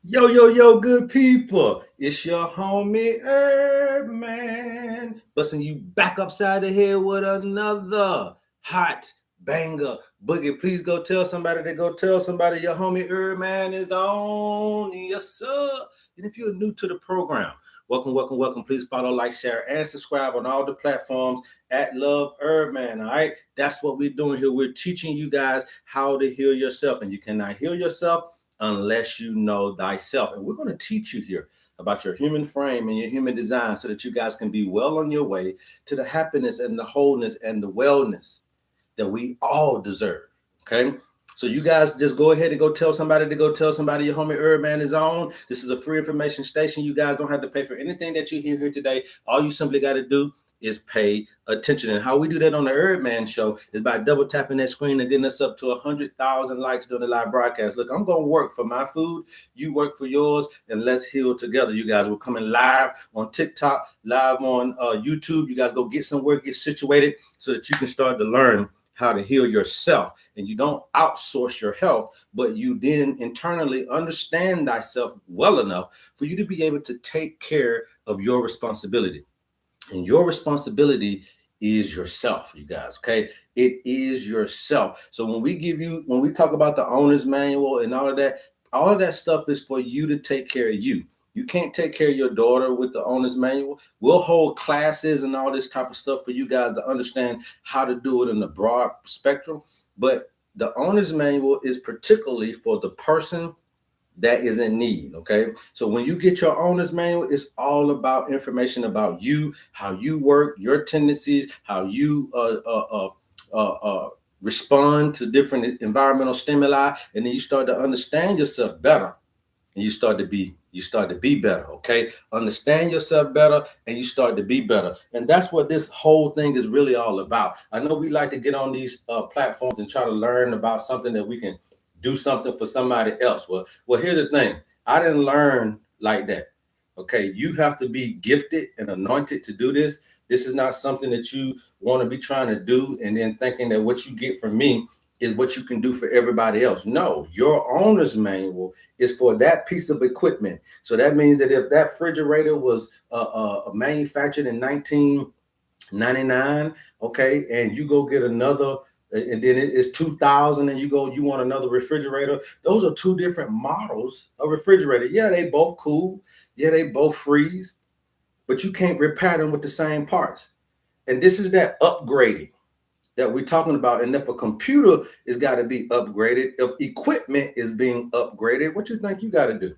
Yo, yo, yo, good people. It's your homie HerbMan. Busting you back upside the head with another hot banger. Boogie, please go tell somebody to go tell somebody your homie HerbMan is on. Yes, sir. And if you're new to the program, welcome, welcome, welcome. Please follow, like, share, and subscribe on all the platforms at Love HerbMan. All right. That's what we're doing here. We're teaching you guys how to heal yourself. And you cannot heal yourself unless you know thyself. And we're going to teach you here about your human frame and your human design so that you guys can be well on your way to the happiness and the wholeness and the wellness that we all deserve. Okay. So you guys just go ahead and go tell somebody to go tell somebody your homie HerbMan is on. This is a free information station. You guys don't have to pay for anything that you hear here today. All you simply got to do is pay attention. And how we do that on the HerbMan Show is by double tapping that screen and getting us up to 100,000 likes during the live broadcast. Look, I'm going to work for my food. You work for yours, and let's heal together. You guys, we're coming live on TikTok, live on YouTube. You guys go get somewhere, get situated so that you can start to learn how to heal yourself. And you don't outsource your health, but you then internally understand thyself well enough for you to be able to take care of your responsibility. And your responsibility is yourself, you guys. Okay. It is yourself. So when we talk about the owner's manual and all of that stuff is for you to take care of you. You can't take care of your daughter with the owner's manual. We'll hold classes and all this type of stuff for you guys to understand how to do it in the broad spectrum. But the owner's manual is particularly for the person that is in need. Okay. So when you get your owner's manual, it's all about information about you, how you work, your tendencies, how you respond to different environmental stimuli. And then you start to understand yourself better and you start to be better. Okay. Understand yourself better and you start to be better. And that's what this whole thing is really all about. I know we like to get on these platforms and try to learn about something that we can do something for somebody else. Well, here's the thing. I didn't learn like that. Okay. You have to be gifted and anointed to do this. This is not something that you want to be trying to do and then thinking that what you get from me is what you can do for everybody else. No, your owner's manual is for that piece of equipment. So that means that if that refrigerator was manufactured in 1999, okay, and you go get another, and then it's 2000, and you want another refrigerator. Those are two different models of refrigerator. Yeah, they both cool. Yeah, they both freeze, but you can't repair them with the same parts. And this is that upgrading that we're talking about. And if a computer is got to be upgraded, if equipment is being upgraded, what you think you got to do?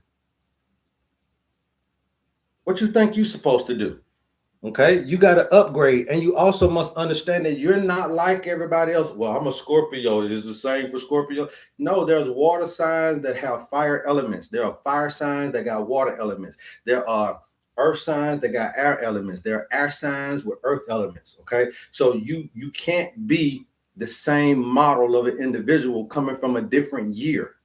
What you think you're supposed to do? Okay, you got to upgrade, and you also must understand that you're not like everybody else. Well, I'm a Scorpio. Is the same for Scorpio? No, there's water signs that have fire elements. There are fire signs that got water elements. There are earth signs that got air elements. There are air signs with earth elements. Okay, so you can't be the same model of an individual coming from a different year.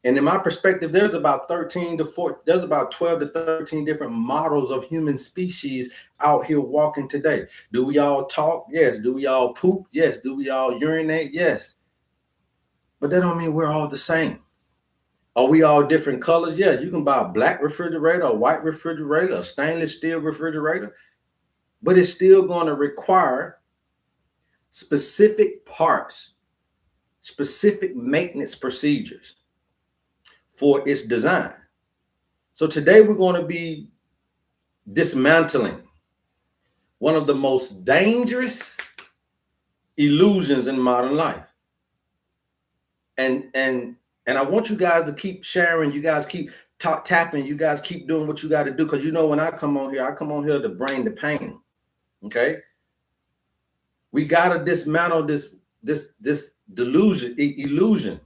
And in my perspective, there's about 13 to 14, there's about 12 to 13 different models of human species out here walking today. Do we all talk? Yes. Do we all poop? Yes. Do we all urinate? Yes. But that don't mean we're all the same. Are we all different colors? Yeah. You can buy a black refrigerator, a white refrigerator, a stainless steel refrigerator, but it's still going to require specific parts, specific maintenance procedures for its design. So today we're going to be dismantling one of the most dangerous illusions in modern life. And I want you guys to keep sharing, you guys keep tapping, you guys keep doing what you got to do, because you know when I come on here to bring the pain. Okay? We got to dismantle this illusion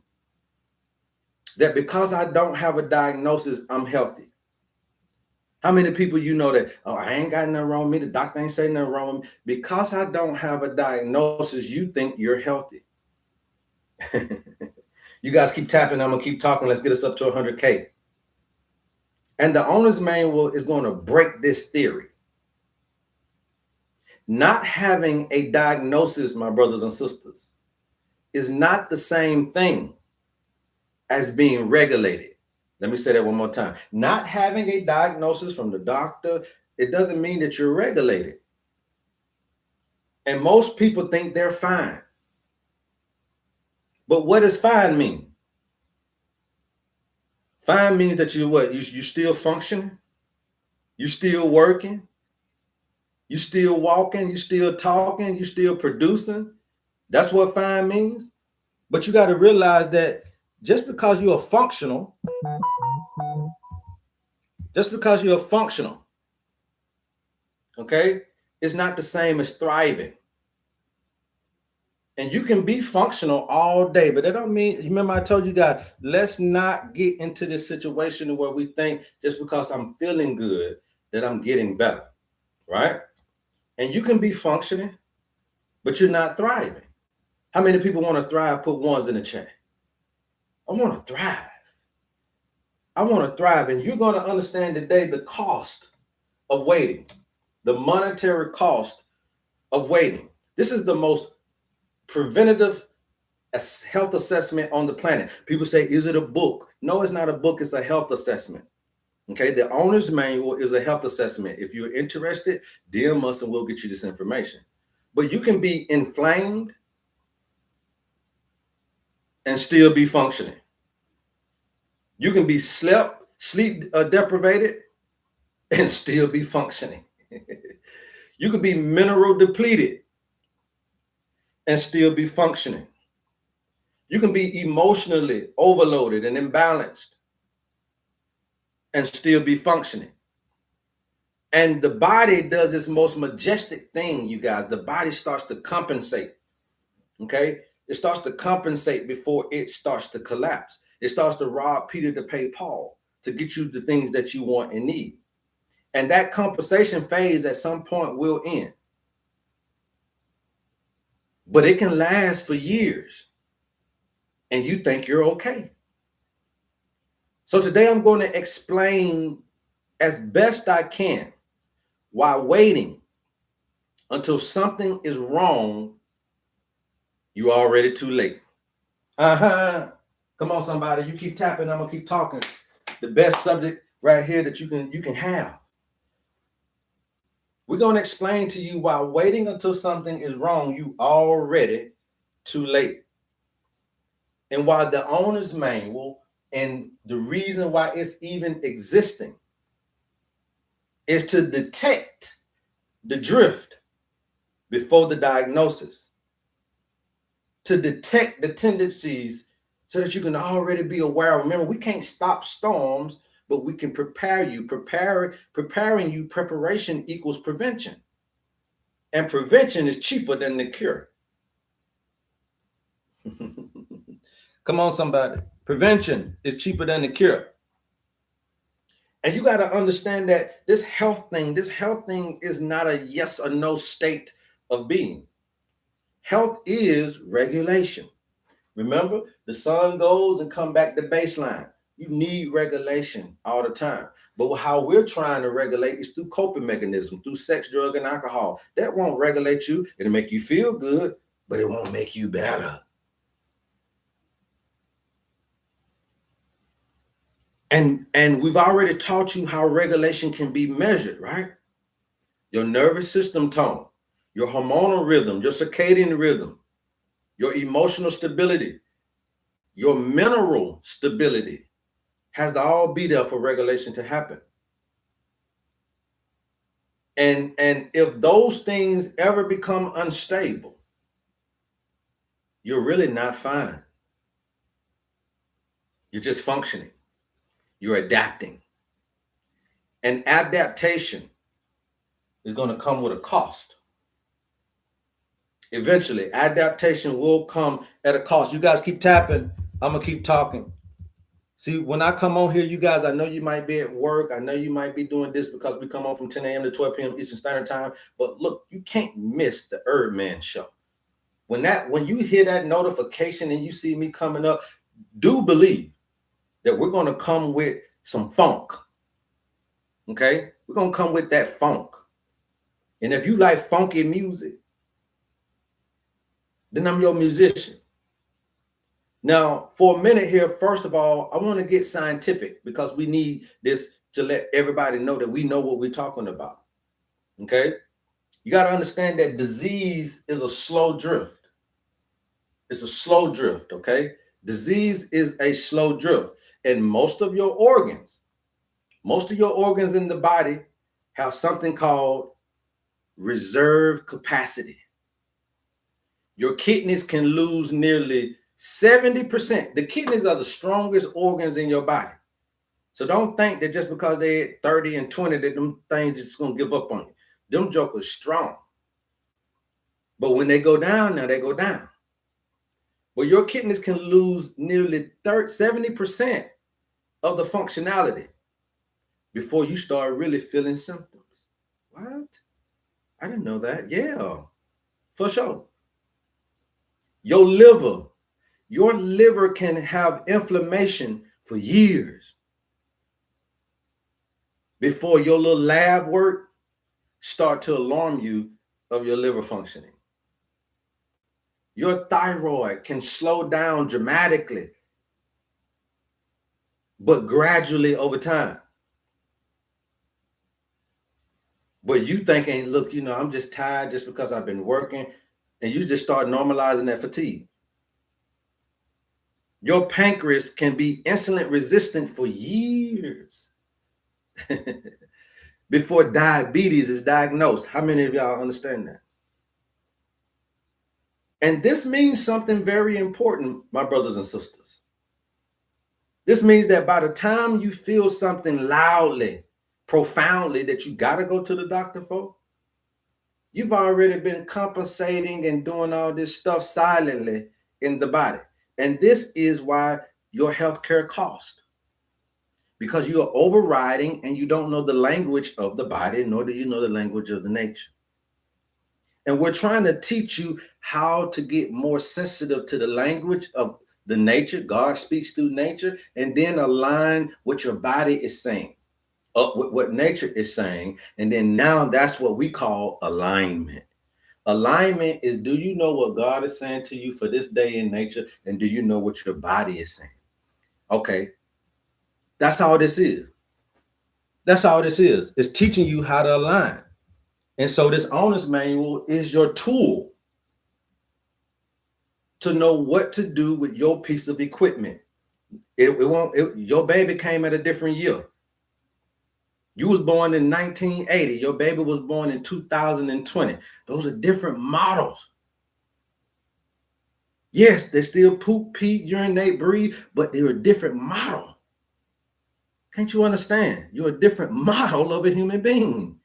that because I don't have a diagnosis, I'm healthy. How many people you know that, oh, I ain't got nothing wrong with me, the doctor ain't saying nothing wrong with me? Because I don't have a diagnosis, you think you're healthy. You guys keep tapping. I'm going to keep talking. Let's get us up to 100K. And the owner's manual is going to break this theory. Not having a diagnosis, my brothers and sisters, is not the same thing as being regulated. Let me say that one more time. Not having a diagnosis from the doctor, it doesn't mean that you're regulated. And most people think they're fine. But what does fine mean? Fine means that you what? You still functioning? You still working? You still walking? You still talking? You still producing? That's what fine means. But you got to realize that just because you're functional, okay, it's not the same as thriving. And you can be functional all day, but that don't mean, remember I told you guys, let's not get into this situation where we think just because I'm feeling good that I'm getting better, right? And you can be functioning, but you're not thriving. How many people want to thrive? Put ones in the chat. I want to thrive. I want to thrive. And you're going to understand today the cost of waiting, the monetary cost of waiting. This is the most preventative health assessment on the planet. People say, is it a book? No, it's not a book. It's a health assessment. Okay. The owner's manual is a health assessment. If you're interested, DM us and we'll get you this information. But you can be inflamed and still be functioning. You can be sleep deprived and still be functioning. You could be mineral depleted and still be functioning. You can be emotionally overloaded and imbalanced and still be functioning. And the body does its most majestic thing, you guys. The body starts to compensate. Okay? It starts to compensate before it starts to collapse. It starts to rob Peter to pay Paul to get you the things that you want and need. And that compensation phase at some point will end. But it can last for years. And you think you're okay. So today I'm going to explain as best I can why waiting until something is wrong, you're already too late. Come on, somebody. You keep tapping, I'm gonna keep talking. The best subject right here that you can have. We're gonna explain to you why waiting until something is wrong, you already too late. And why the owner's manual and the reason why it's even existing is to detect the drift before the diagnosis, to detect the tendencies so that you can already be aware. Remember, we can't stop storms, but we can prepare you. Preparing you, preparation equals prevention. And prevention is cheaper than the cure. Come on, somebody. Prevention is cheaper than the cure. And you got to understand that this health thing is not a yes or no state of being. Health is regulation. Remember, the sun goes and come back to baseline. You need regulation all the time. But how we're trying to regulate is through coping mechanisms, through sex, drug, and alcohol. That won't regulate you. It'll make you feel good, but it won't make you better. And we've already taught you how regulation can be measured, right? Your nervous system tone, your hormonal rhythm, your circadian rhythm, your emotional stability, your mineral stability has to all be there for regulation to happen. And if those things ever become unstable, you're really not fine. You're just functioning. You're adapting. And adaptation is going to come with a cost. Eventually, adaptation will come at a cost. You guys keep tapping. I'm going to keep talking. See, when I come on here, you guys, I know you might be at work. I know you might be doing this because we come on from 10 a.m. to 12 p.m. Eastern Standard Time. But look, you can't miss the HerbMan Show. When you hear that notification and you see me coming up, do believe that we're going to come with some funk. Okay? We're going to come with that funk. And if you like funky music, then I'm your musician. Now, for a minute here, first of all, I want to get scientific because we need this to let everybody know that we know what we're talking about. Okay? You got to understand that disease is a slow drift. It's a slow drift, okay? Disease is a slow drift. And most of your organs in the body have something called reserve capacity. Your kidneys can lose nearly 70%. The kidneys are the strongest organs in your body. So don't think that just because they're 30 and 20 that them things just gonna give up on you. Them jokers strong. But when they go down, now they go down. But your kidneys can lose nearly 70% of the functionality before you start really feeling symptoms. What? I didn't know that. Yeah, for sure. Your liver can have inflammation for years before your little lab work start to alarm you of your liver functioning. Your thyroid can slow down dramatically, but gradually over time. But you thinking, look, I'm just tired just because I've been working, and you just start normalizing that fatigue. Your pancreas can be insulin resistant for years before diabetes is diagnosed. How many of y'all understand that? And this means something very important, my brothers and sisters. This means that by the time you feel something loudly, profoundly that you got to go to the doctor for, you've already been compensating and doing all this stuff silently in the body. And this is why your healthcare costs. Because you are overriding and you don't know the language of the body, nor do you know the language of the nature. And we're trying to teach you how to get more sensitive to the language of the nature. God speaks through nature, and then align what your body is saying up with what nature is saying. And then now that's what we call alignment. Alignment is, do you know what God is saying to you for this day in nature? And do you know what your body is saying? Okay. That's all this is. That's all this is. It's teaching you how to align. And so this owner's manual is your tool to know what to do with your piece of equipment. Your baby came at a different year. You was born in 1980. Your baby was born in 2020. Those are different models. Yes, they still poop, pee, urinate, breathe, but they're a different model. Can't you understand? You're a different model of a human being.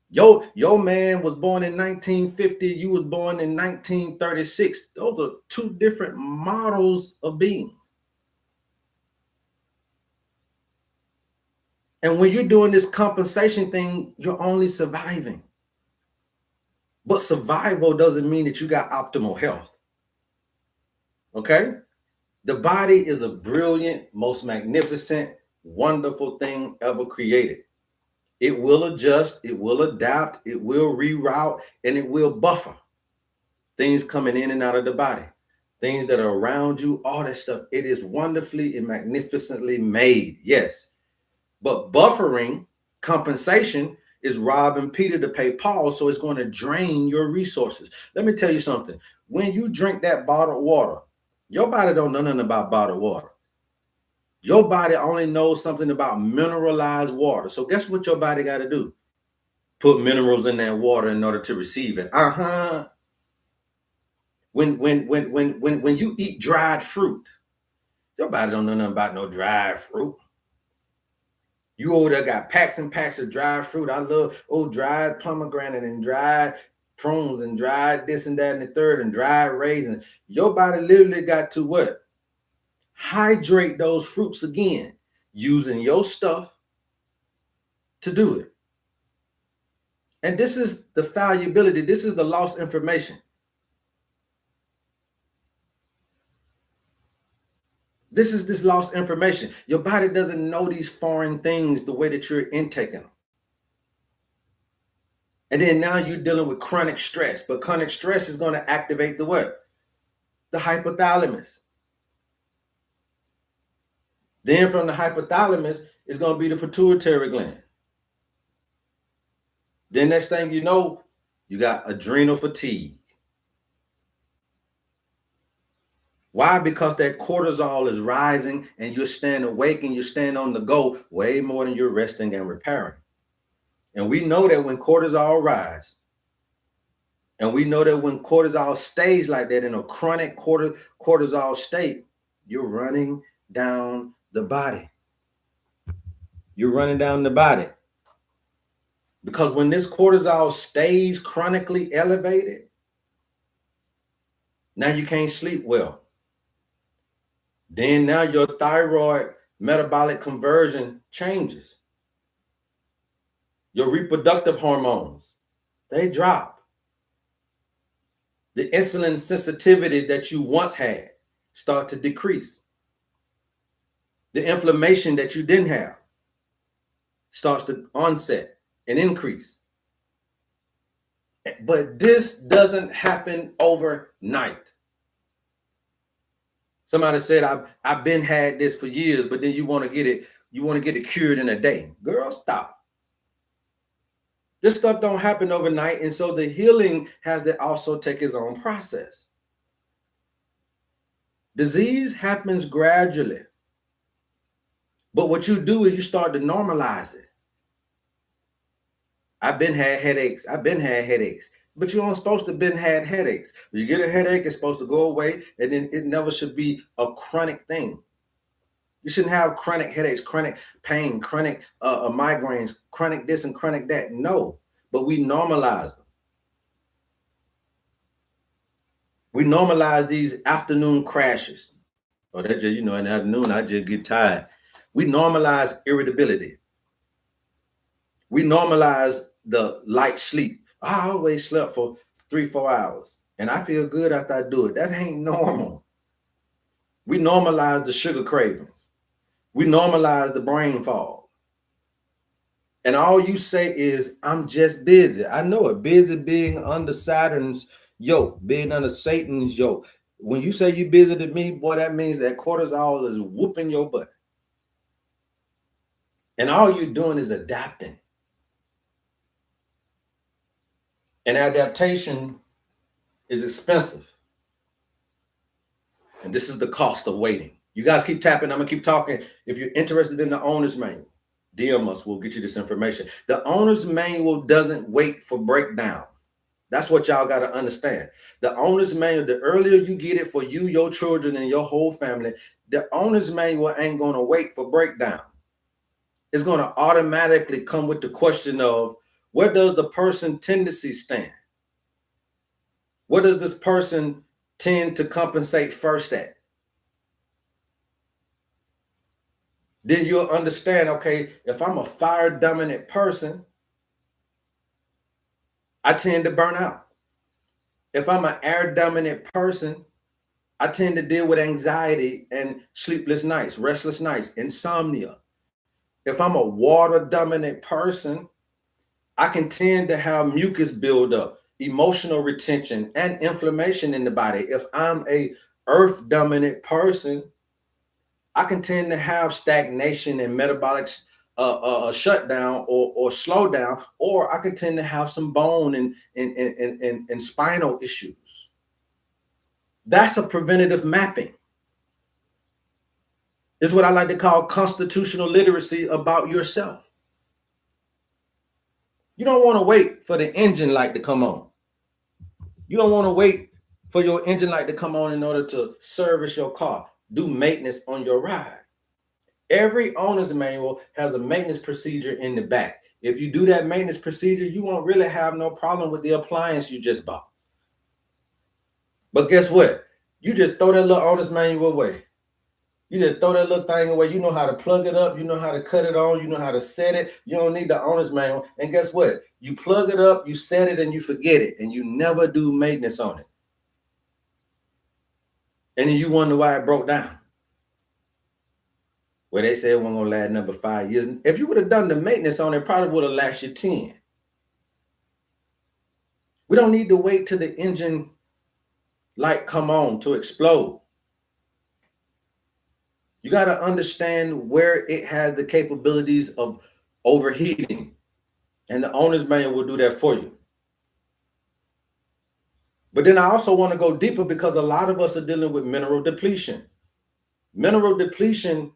Your man was born in 1950. You was born in 1936. Those are two different models of beings. And when you're doing this compensation thing, you're only surviving. But survival doesn't mean that you got optimal health. Okay? The body is a brilliant, most magnificent, wonderful thing ever created. It will adjust, it will adapt, it will reroute, and it will buffer things coming in and out of the body, things that are around you, all that stuff. It is wonderfully and magnificently made, yes. But buffering, compensation, is robbing Peter to pay Paul, so it's going to drain your resources. Let me tell you something. When you drink that bottled water, your body don't know nothing about bottled water. Your body only knows something about mineralized water. So guess what your body got to do? Put minerals in that water in order to receive it. When you eat dried fruit, your body don't know nothing about no dried fruit. You over there got packs and packs of dried fruit. I love dried pomegranate and dried prunes and dried this and that and the third and dried raisins. Your body literally got to what? Hydrate those fruits again using your stuff to do it. And this is the fallibility. This is the lost information. This is this lost information. Your body doesn't know these foreign things the way that you're intaking them. And then now you're dealing with chronic stress, but chronic stress is going to activate the what? the hypothalamus. Then from the hypothalamus, it's going to be the pituitary gland. Then next thing you know, you got adrenal fatigue. Why? Because that cortisol is rising and you're staying awake and you're staying on the go way more than you're resting and repairing. And we know that when cortisol rises, and we know that when cortisol stays like that in a chronic cortisol state, you're running down the body. You're running down the body. Because when this cortisol stays chronically elevated, now you can't sleep well. Then now your thyroid metabolic conversion changes. Your reproductive hormones, they drop. The insulin sensitivity that you once had start to decrease. The inflammation that you didn't have starts to onset and increase. But this doesn't happen overnight. Somebody said, I've been had this for years, but then you want to get it cured in a day. Girl, stop. This stuff don't happen overnight. And so the healing has to also take its own process. Disease happens gradually. But what you do is you start to normalize it. I've been had headaches. But you aren't supposed to been had headaches. When you get a headache, it's supposed to go away, and then it never should be a chronic thing. You shouldn't have chronic headaches, chronic pain, chronic migraines, chronic this and chronic that. No, but we normalize them. We normalize these afternoon crashes. Or that just, in the afternoon, I just get tired. We normalize irritability. We normalize the light sleep. I always slept for 3-4 hours and I feel good after I do it. That ain't normal. We normalize the sugar cravings. We normalize the brain fog. And all you say is, I'm just busy. I know it. Busy being under Saturn's yoke, being under Satan's yoke. When you say you busy to me, boy, that means that cortisol is whooping your butt. And all you're doing is adapting. And adaptation is expensive. And this is the cost of waiting. You guys keep tapping. I'm going to keep talking. If you're interested in the owner's manual, DM us. We'll get you this information. The owner's manual doesn't wait for breakdown. That's what y'all got to understand. The owner's manual, the earlier you get it for you, your children, and your whole family, the owner's manual ain't going to wait for breakdown. It's going to automatically come with the question of, where does the person tendency stand? What does this person tend to compensate first at? Then you'll understand, okay, if I'm a fire dominant person, I tend to burn out. If I'm an air dominant person, I tend to deal with anxiety and sleepless nights, restless nights, insomnia. If I'm a water dominant person, I can tend to have mucus buildup, emotional retention, and inflammation in the body. If I'm a earth dominant person, I can tend to have stagnation and metabolic shutdown or slowdown, or I can tend to have some bone and spinal issues. That's a preventative mapping. It's what I like to call constitutional literacy about yourself. You don't want to wait for the engine light to come on. You don't want to wait for your engine light to come on in order to service your car, do maintenance on your ride. Every owner's manual has a maintenance procedure in the back. If you do that maintenance procedure, you won't really have no problem with the appliance you just bought. But guess what? You just throw that little owner's manual away. You just throw that little thing away. You know how to plug it up. You know how to cut it on. You know how to set it. You don't need the owner's manual. And guess what? You plug it up, you set it, and you forget it. And you never do maintenance on it. And then you wonder why it broke down. Well, they said it wasn't going to last number 5 years. If you would have done the maintenance on it, probably would have lasted 10. We don't need to wait till the engine like come on to explode. You got to understand where it has the capabilities of overheating, and the owner's manual will do that for you. But then I also want to go deeper because a lot of us are dealing with mineral depletion. Mineral depletion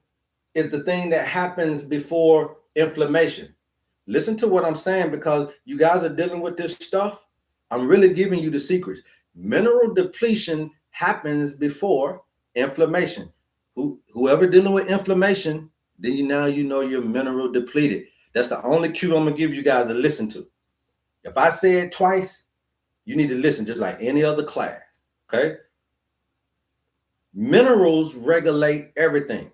is the thing that happens before inflammation. Listen to what I'm saying, because you guys are dealing with this stuff. I'm really giving you the secrets. Mineral depletion happens before inflammation. Whoever dealing with inflammation, then you know you're mineral depleted. That's the only cue I'm gonna give you guys to listen to. If I say it twice, you need to listen just like any other class. Okay? Minerals regulate everything.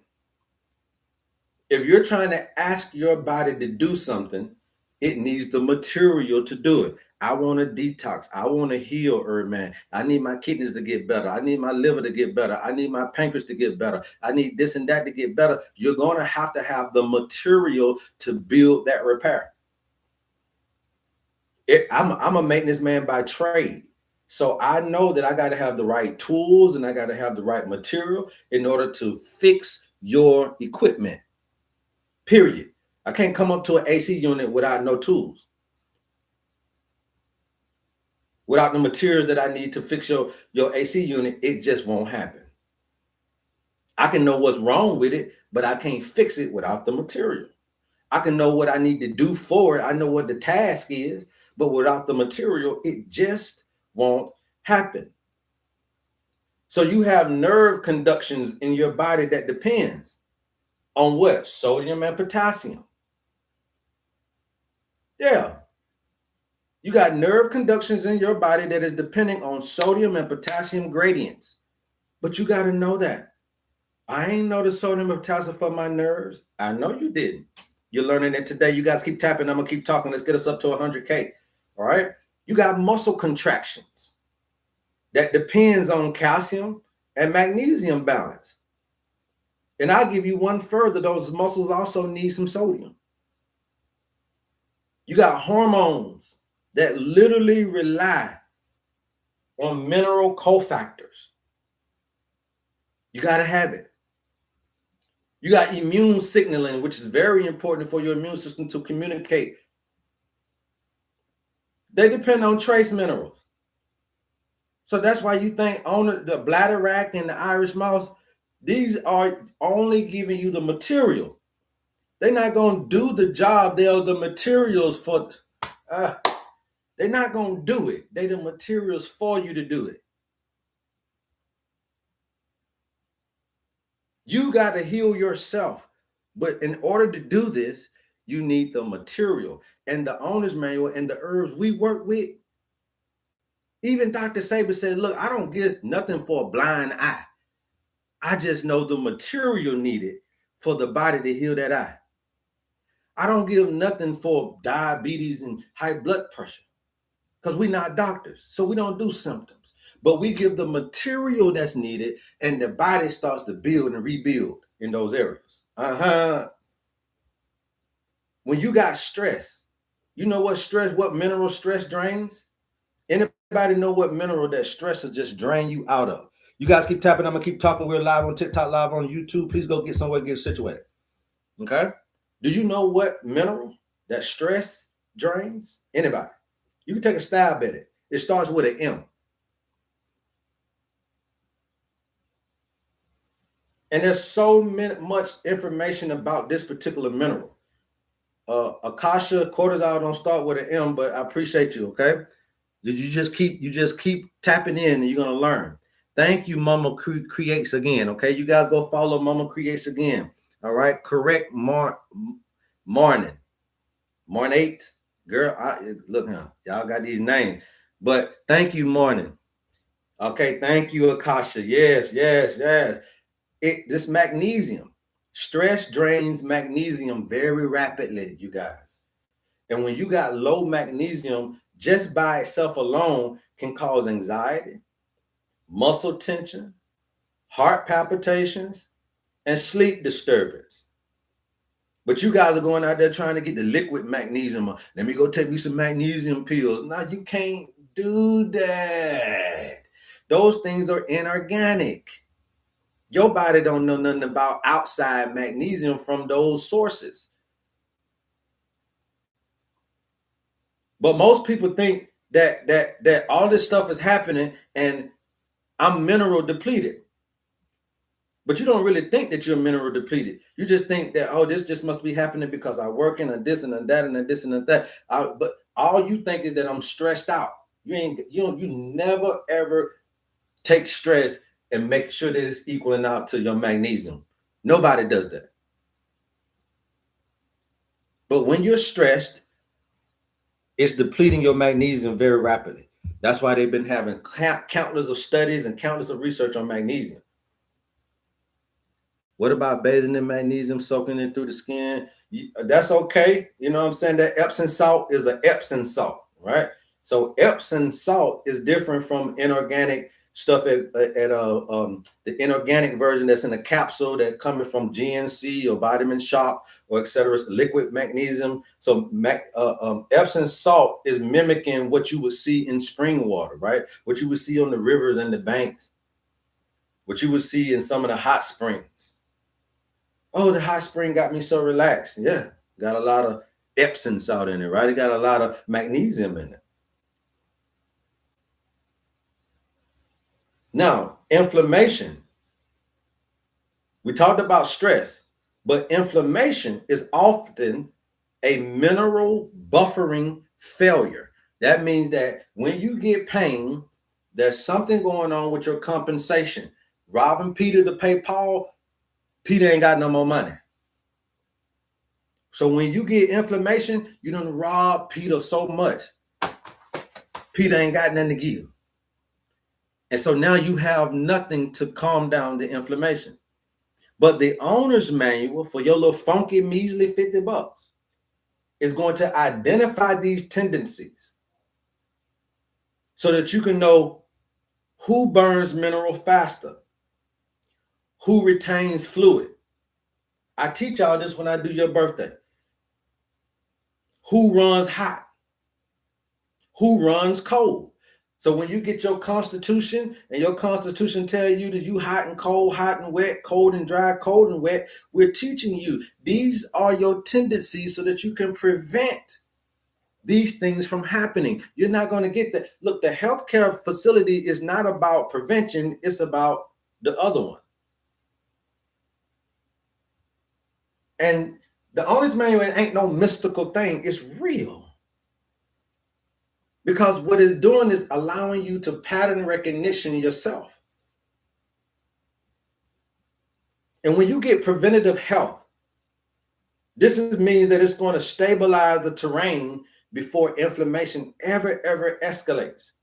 If you're trying to ask your body to do something, it needs the material to do it. I want to detox. I want to heal, HerbMan. I need my kidneys to get better. I need my liver to get better. I need my pancreas to get better. I need this and that to get better. You're going to have the material to build that repair. I'm a maintenance man by trade. So I know that I got to have the right tools and I got to have the right material in order to fix your equipment. Period. I can't come up to an AC unit without no tools, without the materials that I need to fix your AC unit. It just won't happen. I can know what's wrong with it, but I can't fix it without the material. I can know what I need to do for it. I know what the task is, but without the material, it just won't happen. So you have nerve conductions in your body that depends on what? Sodium and potassium. Yeah. You got nerve conductions in your body that is depending on sodium and potassium gradients. But you got to know that. I ain't know the sodium and potassium for my nerves. I know you didn't. You're learning it today. You guys keep tapping. I'm going to keep talking. Let's get us up to 100K. All right. You got muscle contractions that depends on calcium and magnesium balance. And I'll give you one further. Those muscles also need some sodium. You got hormones that literally rely on mineral cofactors. You got to have it. You got immune signaling, which is very important for your immune system to communicate. They depend on trace minerals. So that's why you think on the bladderwrack and the Irish mouse, these are only giving you the material. They're not going to do the job. They are the materials for, they're not going to do it. They're the materials for you to do it. You got to heal yourself. But in order to do this, you need the material. And the owner's manual and the herbs we work with, even Dr. Saber said, look, I don't give nothing for a blind eye. I just know the material needed for the body to heal that eye. I don't give nothing for diabetes and high blood pressure because we're not doctors. So we don't do symptoms. But we give the material that's needed and the body starts to build and rebuild in those areas. When you got stress, you know what mineral stress drains? Anybody know what mineral that stress will just drain you out of? You guys keep tapping. I'm going to keep talking. We're live on TikTok, live on YouTube. Please go get somewhere, get situated. Okay? Do you know what mineral that stress drains? Anybody? You can take a stab at it. It starts with an M. And there's so much information about this particular mineral. Akasha, cortisol don't start with an M, but I appreciate you, okay? You just keep tapping in and you're going to learn. Thank you, Mama Creates Again, okay? You guys go follow Mama Creates Again, all right? Correct morning. Morning 8. Girl, look now. Y'all got these names. But thank you, morning. Okay, thank you, Akasha. Yes. This magnesium. Stress drains magnesium very rapidly, you guys. And when you got low magnesium, just by itself alone can cause anxiety, muscle tension, heart palpitations, and sleep disturbance. But you guys are going out there trying to get the liquid magnesium. Let me go take me some magnesium pills. Now you can't do that. Those things are inorganic. Your body don't know nothing about outside magnesium from those sources. But most people think that all this stuff is happening and I'm mineral depleted. But you don't really think that you're mineral depleted. You just think that, oh, this just must be happening because I work in a this and a that and a this and a that. But all you think is that I'm stressed out. You never ever take stress and make sure that it's equaling out to your magnesium. Nobody does that. But when you're stressed, it's depleting your magnesium very rapidly. That's why they've been having countless of studies and countless of research on magnesium. What about bathing in magnesium, soaking it through the skin? That's okay. You know what I'm saying? That Epsom salt is an Epsom salt, right? So Epsom salt is different from inorganic stuff the inorganic version that's in a capsule that coming from GNC or Vitamin Shop or etc. Liquid magnesium. So Epsom salt is mimicking what you would see in spring water, right? What you would see on the rivers and the banks, what you would see in some of the hot springs. Oh, the hot spring got me so relaxed. Yeah, got a lot of Epsom salt in it, right? It got a lot of magnesium in it. Now, inflammation. We talked about stress, but inflammation is often a mineral buffering failure. That means that when you get pain, there's something going on with your compensation. Robbing Peter to pay Paul, Peter ain't got no more money. So when you get inflammation, you done rob Peter so much. Peter ain't got nothing to give. And so now you have nothing to calm down the inflammation. But the owner's manual for your little funky measly $50 is going to identify these tendencies so that you can know who burns mineral faster, who retains fluid. I teach y'all this when I do your birthday. Who runs hot? Who runs cold? So when you get your constitution and your constitution tell you that you hot and wet, cold and dry, cold and wet, we're teaching you these are your tendencies so that you can prevent these things from happening. You're not going to get that. Look, the healthcare facility is not about prevention. It's about the other one. And the owner's manual ain't no mystical thing. It's real. Because what it's doing is allowing you to pattern recognition yourself. And when you get preventative health, this means that it's going to stabilize the terrain before inflammation ever escalates.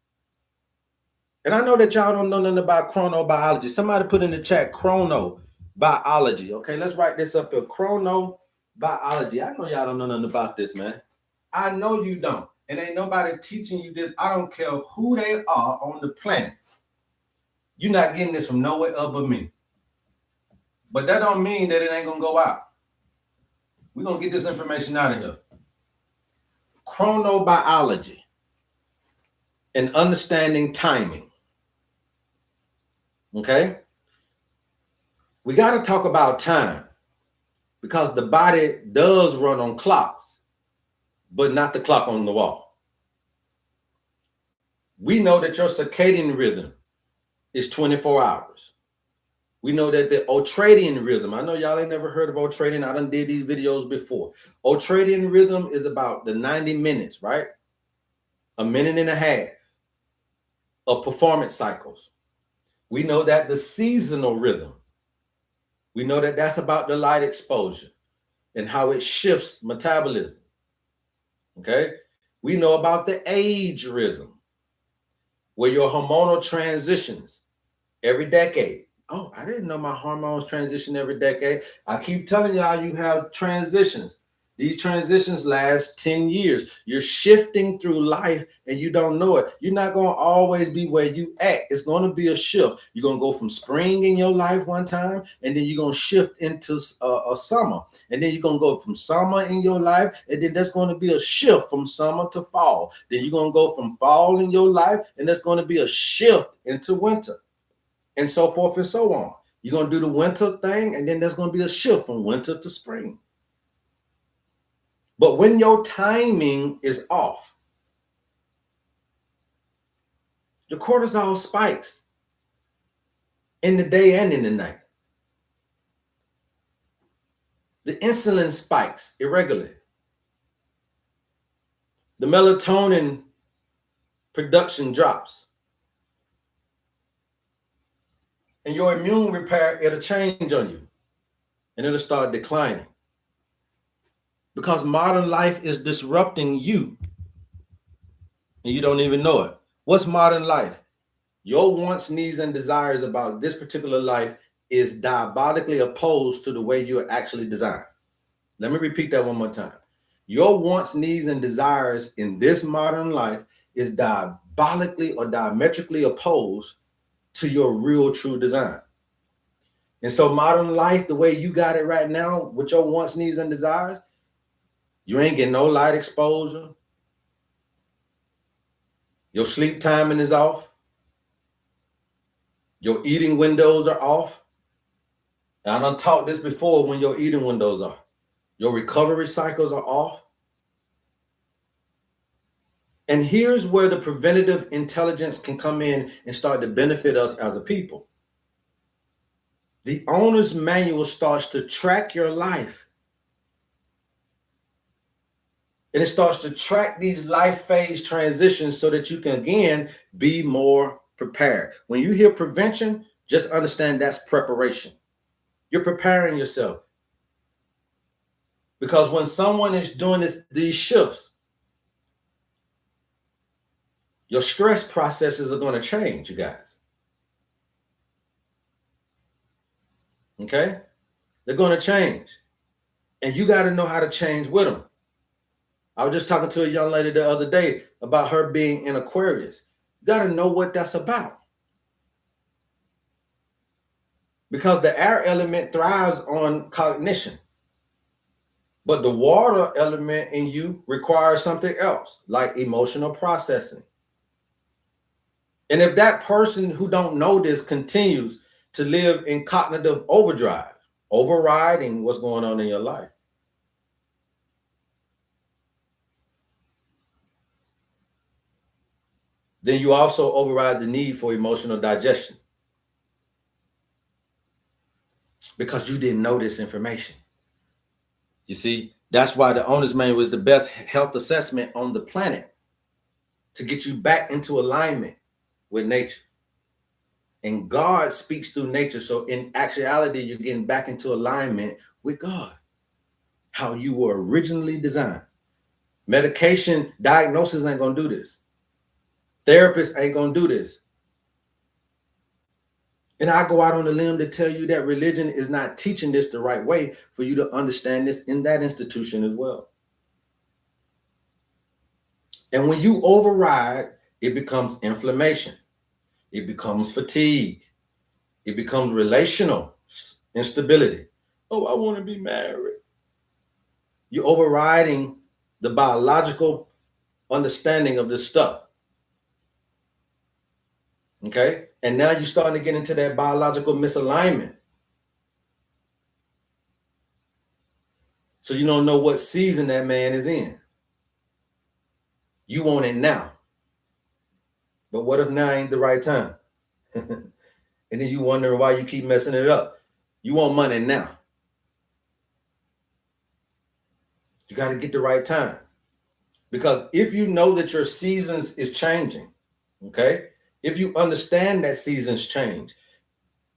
And I know that y'all don't know nothing about chronobiology. Somebody put in the chat chronobiology. Okay, let's write this up here. Chronobiology. I know y'all don't know nothing about this, man. I know you don't. And ain't nobody teaching you this. I don't care who they are on the planet. You're not getting this from nowhere other but me. But that don't mean that it ain't going to go out. We're going to get this information out of here. Chronobiology and understanding timing. Okay? We got to talk about time because the body does run on clocks, but not the clock on the wall. We know that your circadian rhythm is 24 hours. We know that the ultradian rhythm, I know y'all ain't never heard of ultradian. I done did these videos before. Ultradian rhythm is about the 90 minutes, right? A minute and a half of performance cycles. We know that the seasonal rhythm, we know that that's about the light exposure and how it shifts metabolism. Okay? We know about the age rhythm, where your hormonal transitions every decade. Oh, I didn't know my hormones transition every decade. I keep telling y'all you have transitions. These transitions last 10 years. You're shifting through life and you don't know it. You're not going to always be where you at. It's going to be a shift. You're going to go from spring in your life one time, and then you're going to shift into a summer. And then you're going to go from summer in your life, and then there's going to be a shift from summer to fall. Then you're going to go from fall in your life, and there's going to be a shift into winter, and so forth and so on. You're going to do the winter thing, and then there's going to be a shift from winter to spring. But when your timing is off, your cortisol spikes in the day and in the night. The insulin spikes irregularly. The melatonin production drops. And your immune repair, it'll change on you. And it'll start declining. Because modern life is disrupting you. And you don't even know it. What's modern life? Your wants, needs, and desires about this particular life is diabolically opposed to the way you're actually designed. Let me repeat that one more time. Your wants, needs, and desires in this modern life is diabolically or diametrically opposed to your real true design. And so modern life, the way you got it right now with your wants, needs, and desires, you ain't getting no light exposure. Your sleep timing is off. Your eating windows are off. And I done taught this before when your eating windows are. Your recovery cycles are off. And here's where the preventative intelligence can come in and start to benefit us as a people. The owner's manual starts to track your life. And it starts to track these life phase transitions so that you can, again, be more prepared. When you hear prevention, just understand that's preparation. You're preparing yourself. Because when someone is doing these shifts, your stress processes are going to change, you guys. Okay? They're going to change. And you got to know how to change with them. I was just talking to a young lady the other day about her being in Aquarius. You got to know what that's about. Because the air element thrives on cognition. But the water element in you requires something else, like emotional processing. And if that person who don't know this continues to live in cognitive overdrive, overriding what's going on in your life, then you also override the need for emotional digestion. Because you didn't know this information. You see, that's why the owner's manual is the best health assessment on the planet to get you back into alignment with nature. And God speaks through nature. So in actuality, you're getting back into alignment with God, how you were originally designed. Medication diagnosis ain't going to do this. Therapists ain't going to do this. And I go out on a limb to tell you that religion is not teaching this the right way for you to understand this in that institution as well. And when you override, it becomes inflammation. It becomes fatigue. It becomes relational instability. Oh, I want to be married. You're overriding the biological understanding of this stuff. Okay? And now you're starting to get into that biological misalignment. So you don't know what season that man is in. You want it now. But what if now ain't the right time? And then you wondering why you keep messing it up. You want money now. You got to get the right time. Because if you know that your seasons is changing, okay? If you understand that seasons change,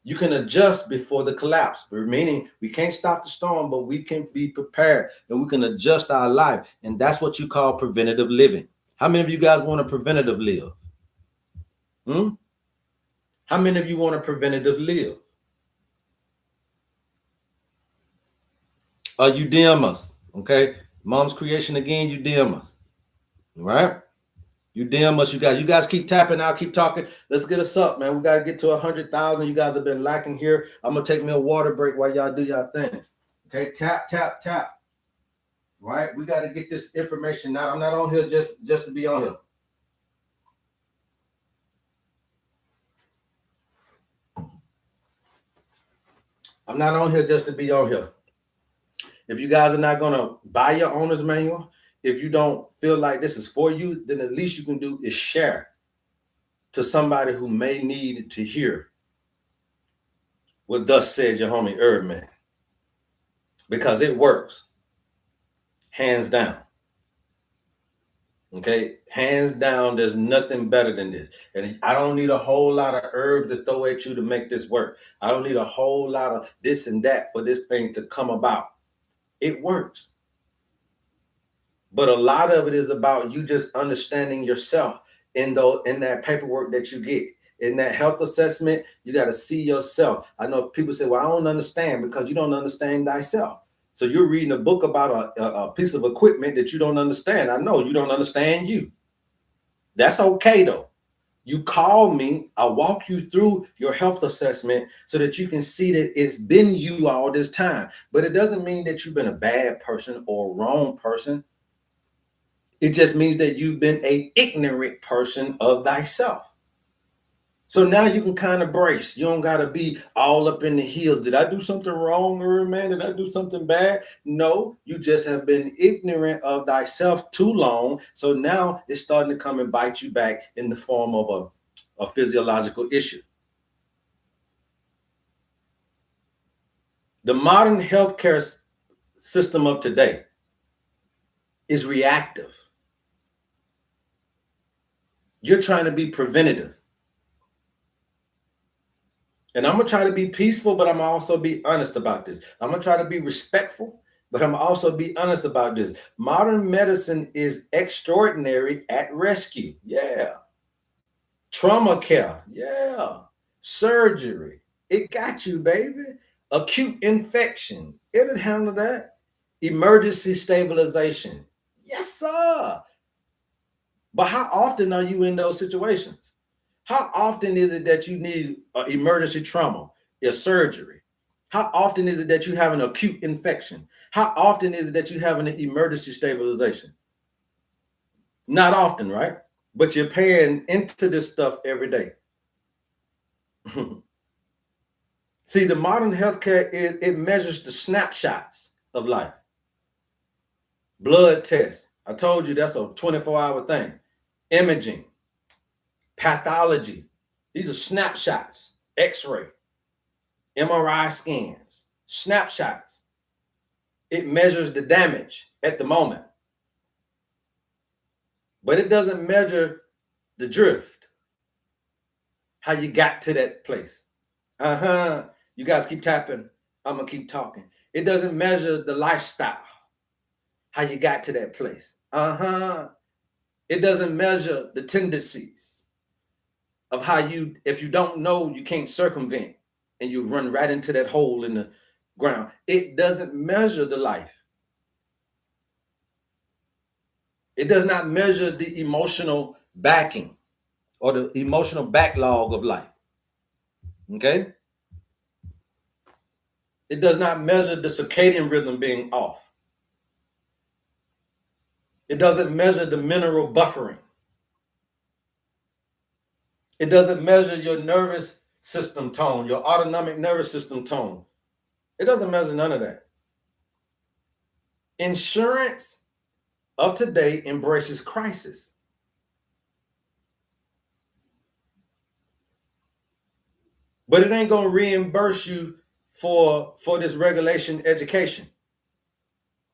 you can adjust before the collapse. Meaning we can't stop the storm, but we can be prepared and we can adjust our life. And that's what you call preventative living. How many of you guys want to preventative live? How many of you want to preventative live? You DM us, okay? Mom's Creation again, you DM us. All right? You DM us, you guys. You guys keep tapping out, keep talking. Let's get us up, man. We got to get to 100,000. You guys have been lacking here. I'm going to take me a water break while y'all do y'all thing. Okay, tap, tap, tap. Right? We got to get this information out. I'm not on here just to be on here. I'm not on here just to be on here. If you guys are not going to buy your owner's manual, if you don't feel like this is for you, then the least you can do is share to somebody who may need to hear what thus said your homie HerbMan. Because it works. Hands down. Okay? Hands down, there's nothing better than this. And I don't need a whole lot of herb to throw at you to make this work. I don't need a whole lot of this and that for this thing to come about. It works. But a lot of it is about you just understanding yourself in that paperwork that you get. In that health assessment, you got to see yourself. I know people say, well, I don't understand, because you don't understand thyself. So you're reading a book about a piece of equipment that you don't understand. I know you don't understand you. That's okay, though. You call me, I'll walk you through your health assessment so that you can see that it's been you all this time. But it doesn't mean that you've been a bad person or a wrong person. It just means that you've been an ignorant person of thyself. So now you can kind of brace. You don't got to be all up in the heels. Did I do something wrong, man? Did I do something bad? No, you just have been ignorant of thyself too long. So now it's starting to come and bite you back in the form of a physiological issue. The modern healthcare system of today is reactive. You're trying to be preventative. And I'm going to try to be peaceful, but I'm going to also be honest about this. I'm going to try to be respectful, but I'm also be honest about this. Modern medicine is extraordinary at rescue. Yeah. Trauma care. Yeah. Surgery. It got you, baby. Acute infection. It'll handle that. Emergency stabilization. Yes, sir. But how often are you in those situations? How often is it that you need emergency trauma, a surgery? How often is it that you have an acute infection? How often is it that you have an emergency stabilization? Not often, right? But you're paying into this stuff every day. See, the modern healthcare, it measures the snapshots of life. Blood tests. I told you that's a 24-hour thing. Imaging. Pathology. These are snapshots. X-ray. MRI scans. Snapshots. It measures the damage at the moment. But it doesn't measure the drift. How you got to that place. You guys keep tapping. I'm going to keep talking. It doesn't measure the lifestyle. How you got to that place. It doesn't measure the tendencies of how you, if you don't know, you can't circumvent and you run right into that hole in the ground. It doesn't measure the life. It does not measure the emotional backing or the emotional backlog of life. Okay? It does not measure the circadian rhythm being off. It doesn't measure the mineral buffering. It doesn't measure your nervous system tone, your autonomic nervous system tone. It doesn't measure none of that. Insurance of today embraces crisis. But it ain't going to reimburse you for this regulation education.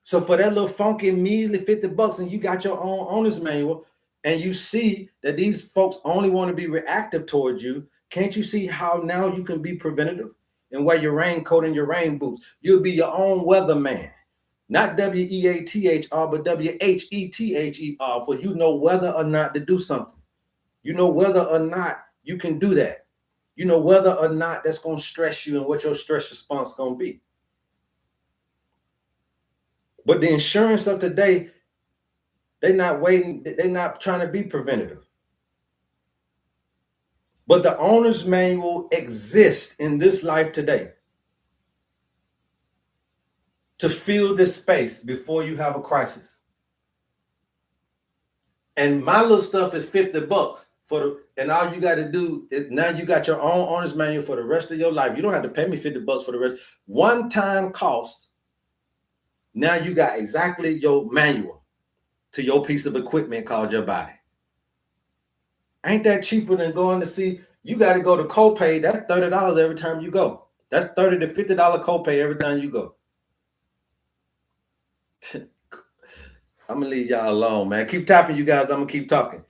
So for that little funky measly $50 and you got your own owner's manual and you see that these folks only want to be reactive towards you, can't you see how now you can be preventative and wear your raincoat and your rain boots? You'll be your own weatherman. Not W-E-A-T-H-R, but W-H-E-T-H-E-R, for you know whether or not to do something. You know whether or not you can do that. You know whether or not that's going to stress you and what your stress response is going to be. But the insurance of today, they're not waiting, they're not trying to be preventative. But the owner's manual exists in this life today to fill this space before you have a crisis. And my little stuff is $50 and all you got to do is now you got your own owner's manual for the rest of your life. You don't have to pay me $50 for the rest. One-time cost. Now you got exactly your manual to your piece of equipment called your body. Ain't that cheaper than going to see? You got to go to copay. That's $30 every time you go. That's $30 to $50 copay every time you go. I'm gonna leave y'all alone, man. Keep tapping, you guys. I'm gonna keep talking.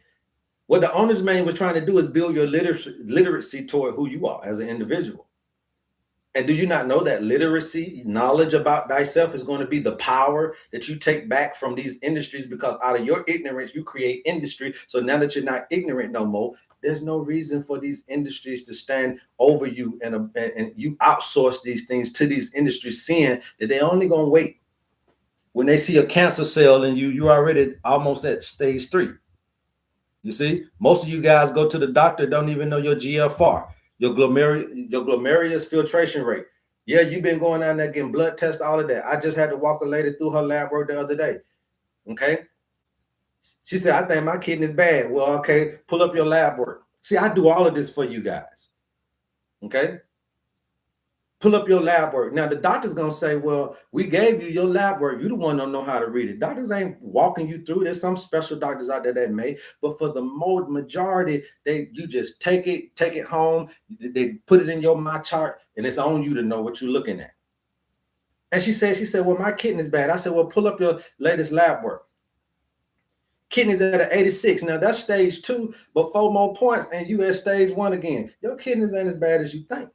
What the owner's manual was trying to do is build your literacy toward who you are as an individual. And do you not know that literacy, knowledge about thyself, is going to be the power that you take back from these industries? Because out of your ignorance, you create industry. So now that you're not ignorant no more, there's no reason for these industries to stand over you, and you outsource these things to these industries, seeing that they're only going to wait. When they see a cancer cell in you, you're already almost at stage 3. You see, most of you guys go to the doctor, don't even know your GFR, your glomerulus filtration rate. Yeah, you've been going down there getting blood tests, all of that. I just had to walk a lady through her lab work the other day. Okay. She said, I think my kidney's bad. Well, okay, pull up your lab work. See, I do all of this for you guys. Okay. Pull up your lab work. Now, the doctor's going to say, well, we gave you your lab work. You the one don't know how to read it. Doctors ain't walking you through. There's some special doctors out there that may, but for the majority, you just take it home. They put it in your my chart, and it's on you to know what you're looking at. And she said, well, my kidney's bad. I said, well, pull up your latest lab work. Kidneys at an 86. Now, that's stage 2, but 4 more points, and you at stage 1 again. Your kidneys ain't as bad as you think.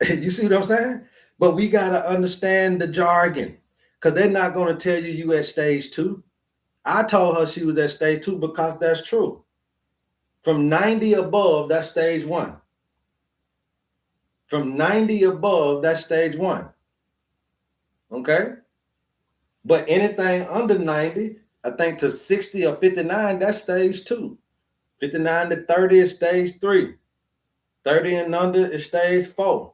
You see what I'm saying? But we got to understand the jargon, because they're not going to tell you at stage 2. I told her she was at stage 2 because that's true. From 90 above, that's stage 1. From 90 above, that's stage 1. Okay? But anything under 90, I think to 60 or 59, that's stage 2. 59 to 30 is stage 3. 30 and under is stage 4.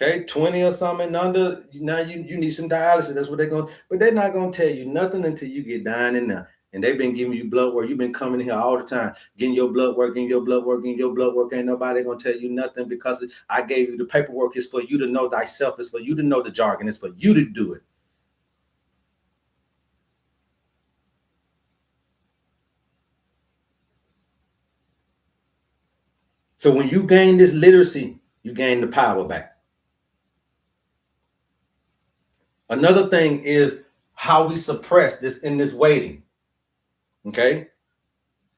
Okay, 20 or something and under, now you need some dialysis. That's what they're going to, but they're not going to tell you nothing until you get dying in there. And they've been giving you blood work. You've been coming here all the time, getting your blood work, getting your blood work, getting your blood work. Ain't nobody going to tell you nothing, because I gave you the paperwork. It's for you to know thyself. It's for you to know the jargon. It's for you to do it. So when you gain this literacy, you gain the power back. Another thing is how we suppress this in this waiting. Okay.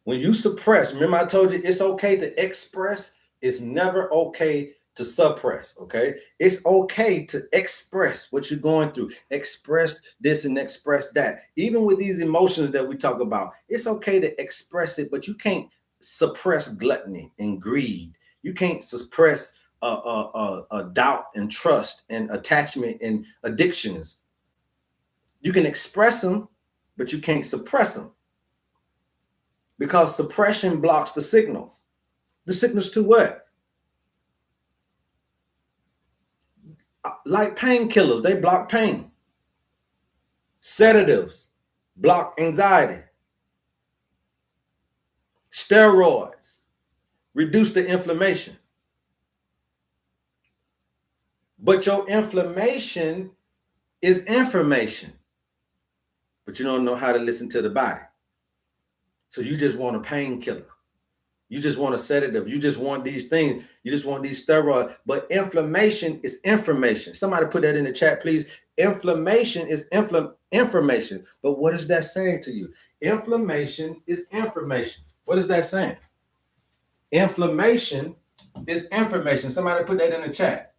When you suppress, remember I told you it's okay to express. It's never okay to suppress. Okay. It's okay to express what you're going through. Express this and express that. Even with these emotions that we talk about, it's okay to express it, but you can't suppress gluttony and greed. You can't suppress doubt and trust and attachment and addictions. You can express them, but you can't suppress them, because suppression blocks the signals. The signals to what? Like painkillers, they block pain. Sedatives block anxiety. Steroids reduce the inflammation. But your inflammation is information. But you don't know how to listen to the body. So you just want a painkiller. You just want a sedative. You just want these things. You just want these steroids. But inflammation is information. Somebody put that in the chat, please. Inflammation is information. But what is that saying to you? Inflammation is information. What is that saying? Inflammation is information. Somebody put that in the chat.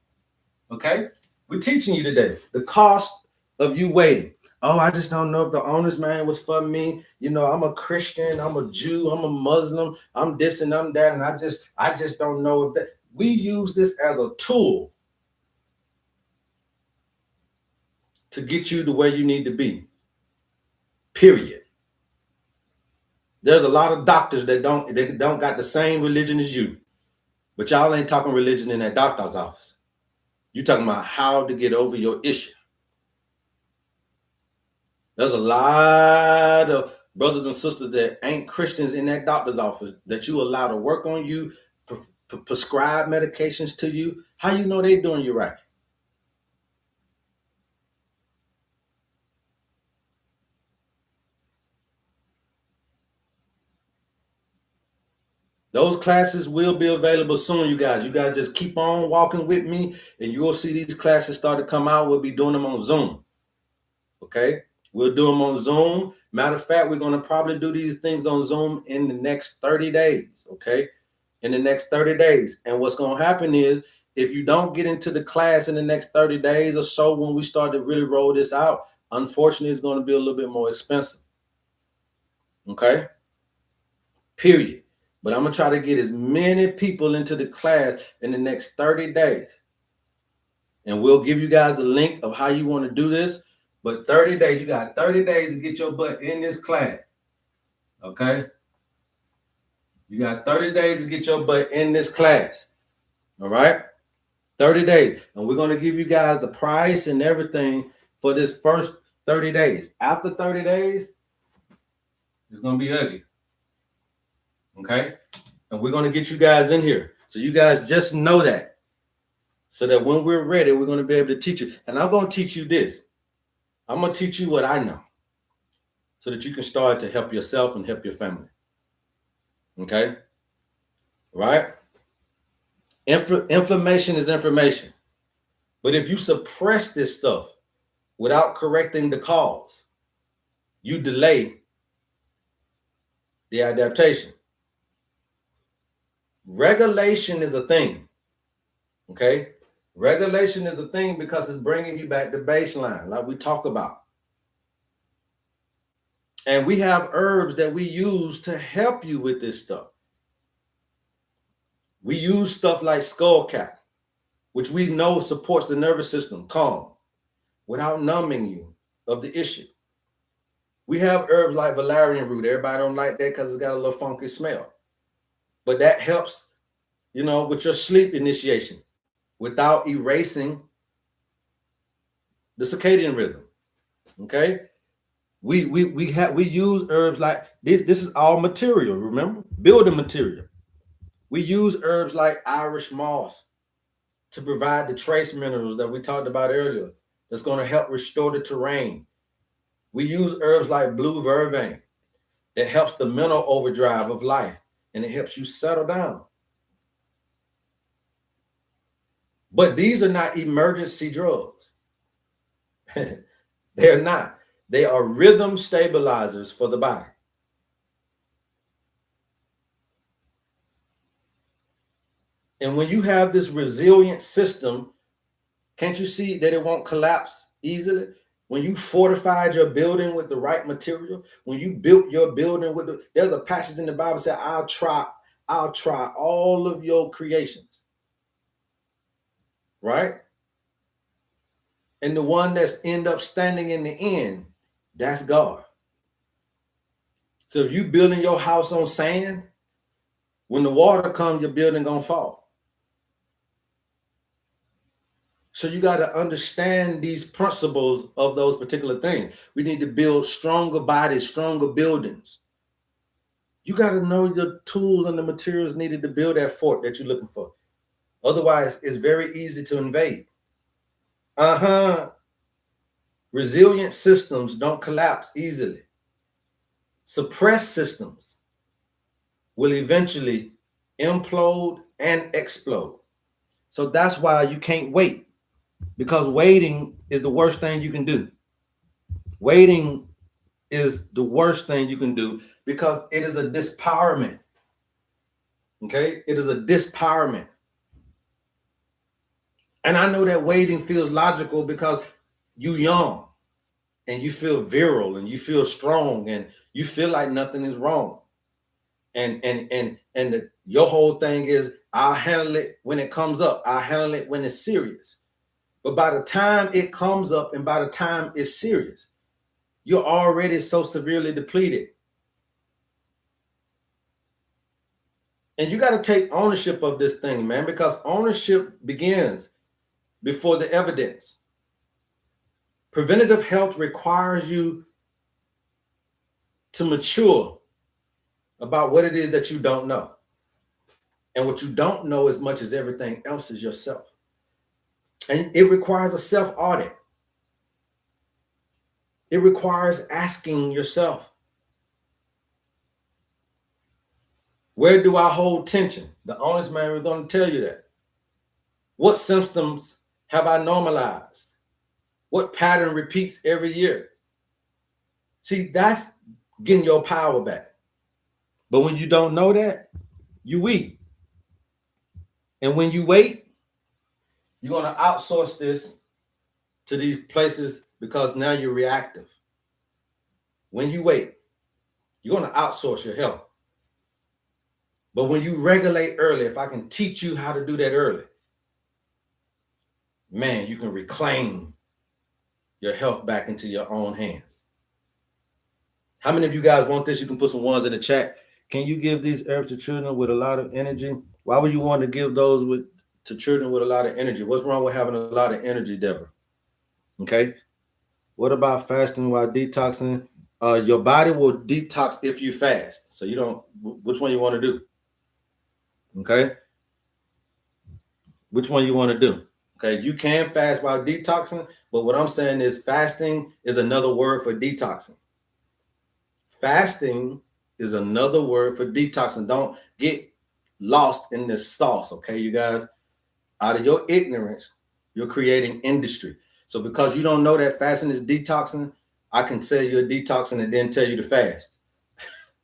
Okay, we're teaching you today the cost of you waiting. Oh, I just don't know if the owner's man was for me. You know, I'm a Christian, I'm a Jew, I'm a Muslim, I'm this and I'm that, and I just don't know if that. We use this as a tool to get you to where you need to be. Period. There's a lot of doctors that don't got the same religion as you, but y'all ain't talking religion in that doctor's office. You're talking about how to get over your issue. There's a lot of brothers and sisters that ain't Christians in that doctor's office that you allow to work on you, prescribe medications to you. How you know they doing you right? Those classes will be available soon, you guys. You guys just keep on walking with me, and you will see these classes start to come out. We'll be doing them on Zoom. Okay? We'll do them on Zoom. Matter of fact, we're going to probably do these things on Zoom in the next 30 days. Okay? In the next 30 days. And what's going to happen is, if you don't get into the class in the next 30 days or so, when we start to really roll this out, unfortunately, it's going to be a little bit more expensive. Okay? Period. But I'm going to try to get as many people into the class in the next 30 days. And we'll give you guys the link of how you want to do this. But 30 days, you got 30 days to get your butt in this class. Okay? You got 30 days to get your butt in this class. All right? 30 days. And we're going to give you guys the price and everything for this first 30 days. After 30 days, it's going to be ugly. Okay? And we're going to get you guys in here. So you guys just know that. So that when we're ready, we're going to be able to teach you. And I'm going to teach you this. I'm going to teach you what I know. So that you can start to help yourself and help your family. Okay? Right? Information is information. But if you suppress this stuff without correcting the cause, you delay the adaptation. Regulation is a thing. Okay? Regulation is a thing because it's bringing you back to baseline, like we talk about. And we have herbs that we use to help you with this stuff. We use stuff like skullcap, which we know supports the nervous system, calm, without numbing you of the issue. We have herbs like valerian root. Everybody don't like that because it's got a little funky smell. But that helps, with your sleep initiation without erasing the circadian rhythm. Okay? We use herbs like this. This is all material, remember? Building material. We use herbs like Irish moss to provide the trace minerals that we talked about earlier. That's going to help restore the terrain. We use herbs like blue vervain that helps the mental overdrive of life, and it helps you settle down. But these are not emergency drugs. They're not. They are rhythm stabilizers for the body. And when you have this resilient system, can't you see that it won't collapse easily? When you fortified your building with the right material, when you built your building with there's a passage in the Bible that says, I'll try all of your creations. Right? And the one that's end up standing in the end, that's God. So if you building your house on sand, when the water comes, your building gonna fall. So you got to understand these principles of those particular things. We need to build stronger bodies, stronger buildings. You got to know the tools and the materials needed to build that fort that you're looking for. Otherwise, it's very easy to invade. Resilient systems don't collapse easily. Suppressed systems will eventually implode and explode. So that's why you can't wait. Because waiting is the worst thing you can do. Waiting is the worst thing you can do because it is a disempowerment. Okay? It is a disempowerment. And I know that waiting feels logical because you're young and you feel virile and you feel strong and you feel like nothing is wrong. And your whole thing is, I'll handle it when it comes up. I'll handle it when it's serious. But by the time it comes up and by the time it's serious, you're already so severely depleted. And you got to take ownership of this thing, man, because ownership begins before the evidence. Preventative health requires you to mature about what it is that you don't know. And what you don't know as much as everything else is yourself. And it requires a self-audit. It requires asking yourself, where do I hold tension? The honest man is going to tell you that. What symptoms have I normalized? What pattern repeats every year? See, that's getting your power back. But when you don't know that, you weak. And when you wait, you're going to outsource this to these places because now you're reactive. When you wait, you're going to outsource your health. But when you regulate early, if I can teach you how to do that early, man, you can reclaim your health back into your own hands. How many of you guys want this? You can put some ones in the chat. Can you give these herbs to children with a lot of energy? Why would you want to give those to children with a lot of energy? What's wrong with having a lot of energy, Deborah? Okay. What about fasting while detoxing? Your body will detox if you fast. So you don't, which one you want to do? Okay. Which one you want to do? Okay. You can fast while detoxing, but what I'm saying is fasting is another word for detoxing. Fasting is another word for detoxing. Don't get lost in this sauce, okay, you guys? Out of your ignorance, you're creating industry. So because you don't know that fasting is detoxing, I can tell you a detoxing and then tell you to fast.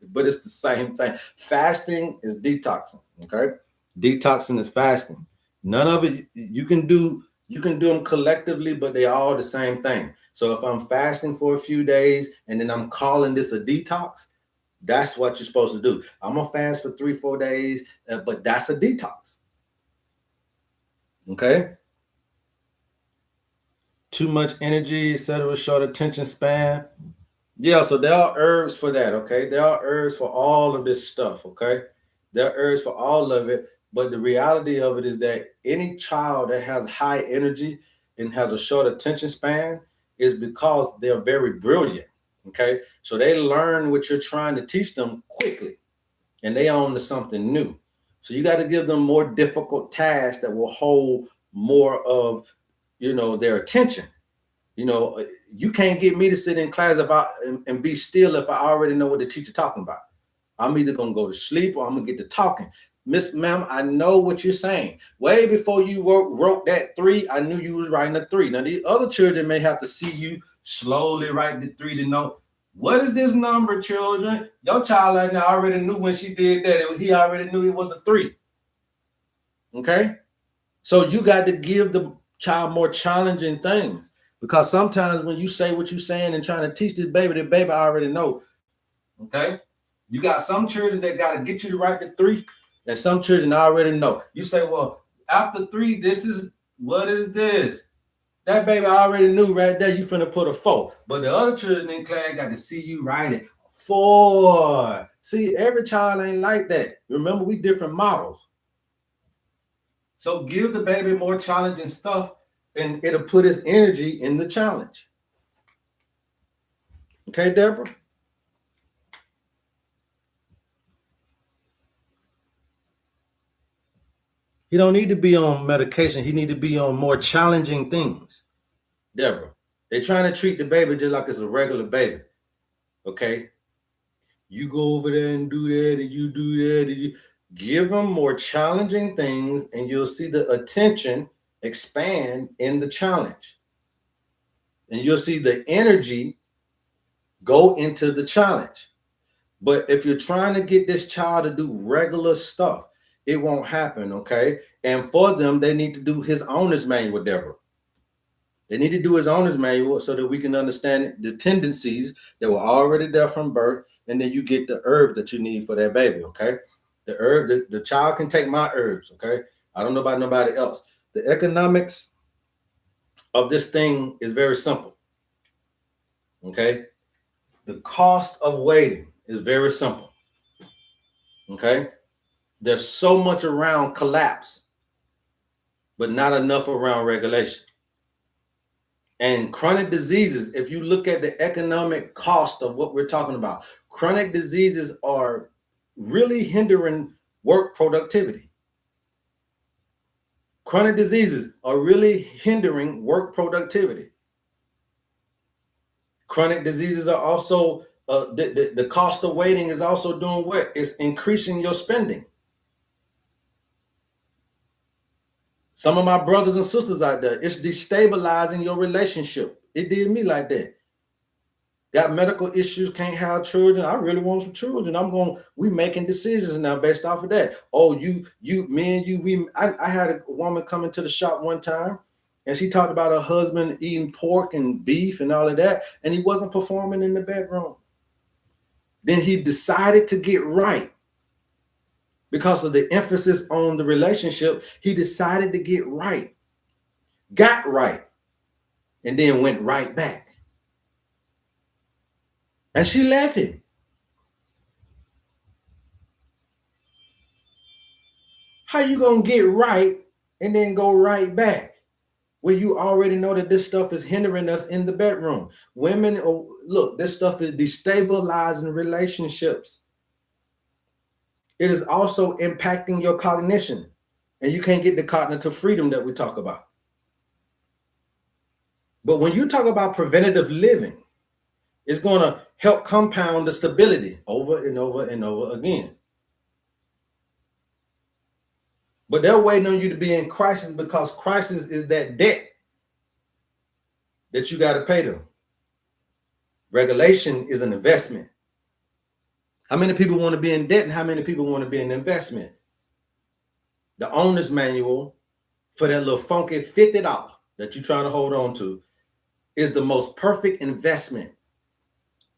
But it's the same thing. Fasting is detoxing, okay? Detoxing is fasting. None of it, you can do them collectively, but they're all the same thing. So if I'm fasting for a few days and then I'm calling this a detox, that's what you're supposed to do. I'm gonna fast for 3-4 days, but that's a detox. Okay. Too much energy, etc., short attention span. Yeah, so there are herbs for that. Okay, there are herbs for all of this stuff. Okay, there are herbs for all of it. But the reality of it is that any child that has high energy and has a short attention span is because they're very brilliant. Okay, so they learn what you're trying to teach them quickly, and they own to something new. So you got to give them more difficult tasks that will hold more of, their attention. You can't get me to sit in class and be still if I already know what the teacher talking about. I'm either gonna go to sleep or I'm gonna get to talking. Miss Ma'am, I know what you're saying. Way before you wrote that 3, I knew you was writing a 3. Now, these other children may have to see you slowly write the 3 to know, what is this number, children? Your child right now already knew when she did that. He already knew it was a 3. Okay? So you got to give the child more challenging things, because sometimes when you say what you're saying and trying to teach the baby already know. Okay? You got some children that got to get you to write the 3, and some children already know. You say, well, after 3, what is this? That baby already knew right there you finna put a 4. But the other children in class got to see you write it. 4. See, every child ain't like that. Remember, we different models. So give the baby more challenging stuff, and it'll put his energy in the challenge. Okay, Deborah? He don't need to be on medication. He need to be on more challenging things. Deborah, they're trying to treat the baby just like it's a regular baby. Okay? You go over there and do that, and you do that, and you give them more challenging things, and you'll see the attention expand in the challenge. And you'll see the energy go into the challenge. But if you're trying to get this child to do regular stuff, it won't happen, okay? And for them, they need to do his owner's manual, Deborah. They need to do his owner's manual so that we can understand the tendencies that were already there from birth, and then you get the herb that you need for that baby, okay? The child can take my herbs, okay? I don't know about nobody else. The economics of this thing is very simple, okay? The cost of waiting is very simple, okay? There's so much around collapse, but not enough around regulation. And chronic diseases, if you look at the economic cost of what we're talking about, chronic diseases are really hindering work productivity. Chronic diseases are really hindering work productivity. Chronic diseases are also, the cost of waiting is also doing what? It's increasing your spending. Some of my brothers and sisters out there, it's destabilizing your relationship. It did me like that. Got medical issues, can't have children. I really want some children. We making decisions now based off of that. Oh, I had a woman come into the shop one time and she talked about her husband eating pork and beef and all of that, and he wasn't performing in the bedroom. Then he decided to get right. Because of the emphasis on the relationship, he decided to get right, got right, and then went right back. And she left him. How you gonna get right and then go right back when you already know that this stuff is hindering us in the bedroom? Women, look, this stuff is destabilizing relationships. It is also impacting your cognition, and you can't get the cognitive freedom that we talk about. But when you talk about preventative living, it's going to help compound the stability over and over and over again. But they're waiting on you to be in crisis, because crisis is that debt that you got to pay them. Regulation is an investment. How many people want to be in debt and how many people want to be in investment? The owner's manual for that little funky $50 that you're trying to hold on to is the most perfect investment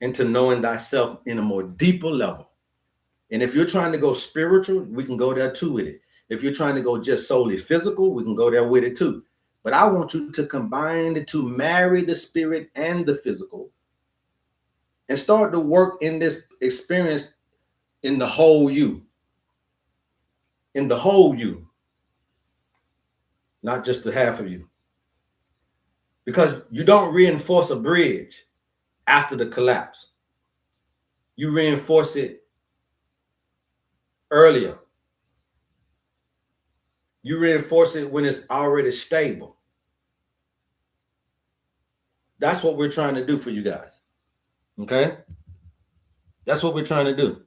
into knowing thyself in a more deeper level. And if you're trying to go spiritual, we can go there too with it. If you're trying to go just solely physical, we can go there with it too. But I want you to combine the two, marry the spirit and the physical, and start to work in this experience in the whole you. In the whole you. Not just the half of you. Because you don't reinforce a bridge after the collapse. You reinforce it earlier. You reinforce it when it's already stable. That's what we're trying to do for you guys. Okay? That's what we're trying to do.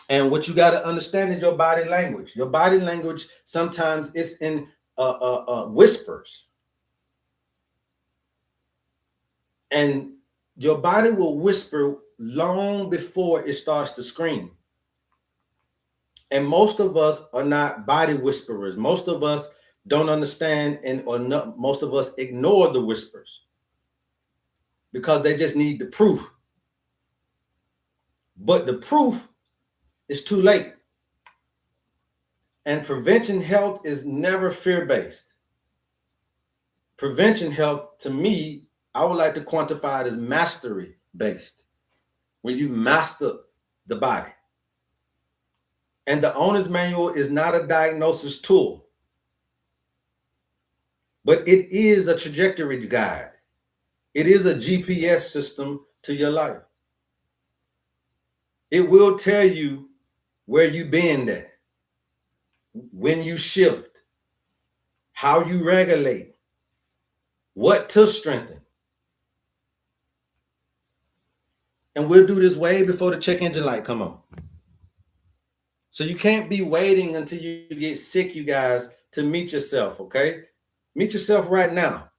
And what you got to understand is your body language. Your body language sometimes is in whispers. And your body will whisper long before it starts to scream. And most of us are not body whisperers. Most of us don't understand, most of us ignore the whispers because they just need the proof. But the proof is too late. And prevention health is never fear-based. Prevention health, to me, I would like to quantify it as mastery-based. When you've mastered the body. And the owner's manual is not a diagnosis tool, but it is a trajectory guide. It is a GPS system to your life. It will tell you where you bend at, when you shift, how you regulate, what to strengthen. And we'll do this way before the check engine light come on. So you can't be waiting until you get sick, you guys, to meet yourself, okay? Meet yourself right now.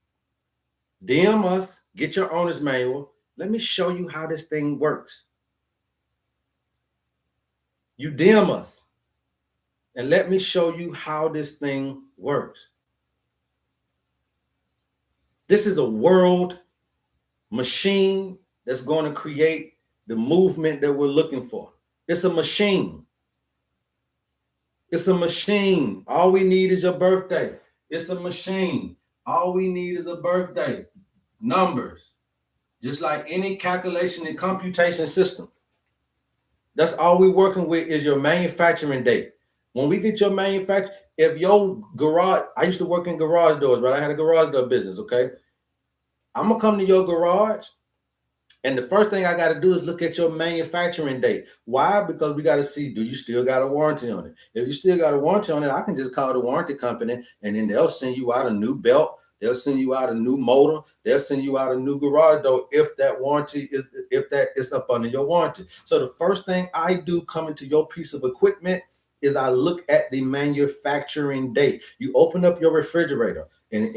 DM us, get your owner's manual. Let me show you how this thing works. You DM us and let me show you how this thing works. This is a world machine that's going to create the movement that we're looking for. It's a machine. It's a machine. All we need is your birthday. It's a machine. All we need is a birthday. Numbers. Just like any calculation and computation system. That's all we're working with is your manufacturing date. When we get your manufacture, if your garage, I used to work in garage doors, right? I had a garage door business, okay? I'm gonna come to your garage, and the first thing I got to do is look at your manufacturing date. Why? Because we got to see, do you still got a warranty on it? If you still got a warranty on it, I can just call the warranty company, and then they'll send you out a new belt. They'll send you out a new motor. They'll send you out a new garage door if that warranty is, if that is up under your warranty. So the first thing I do coming to your piece of equipment is I look at the manufacturing date. You open up your refrigerator, and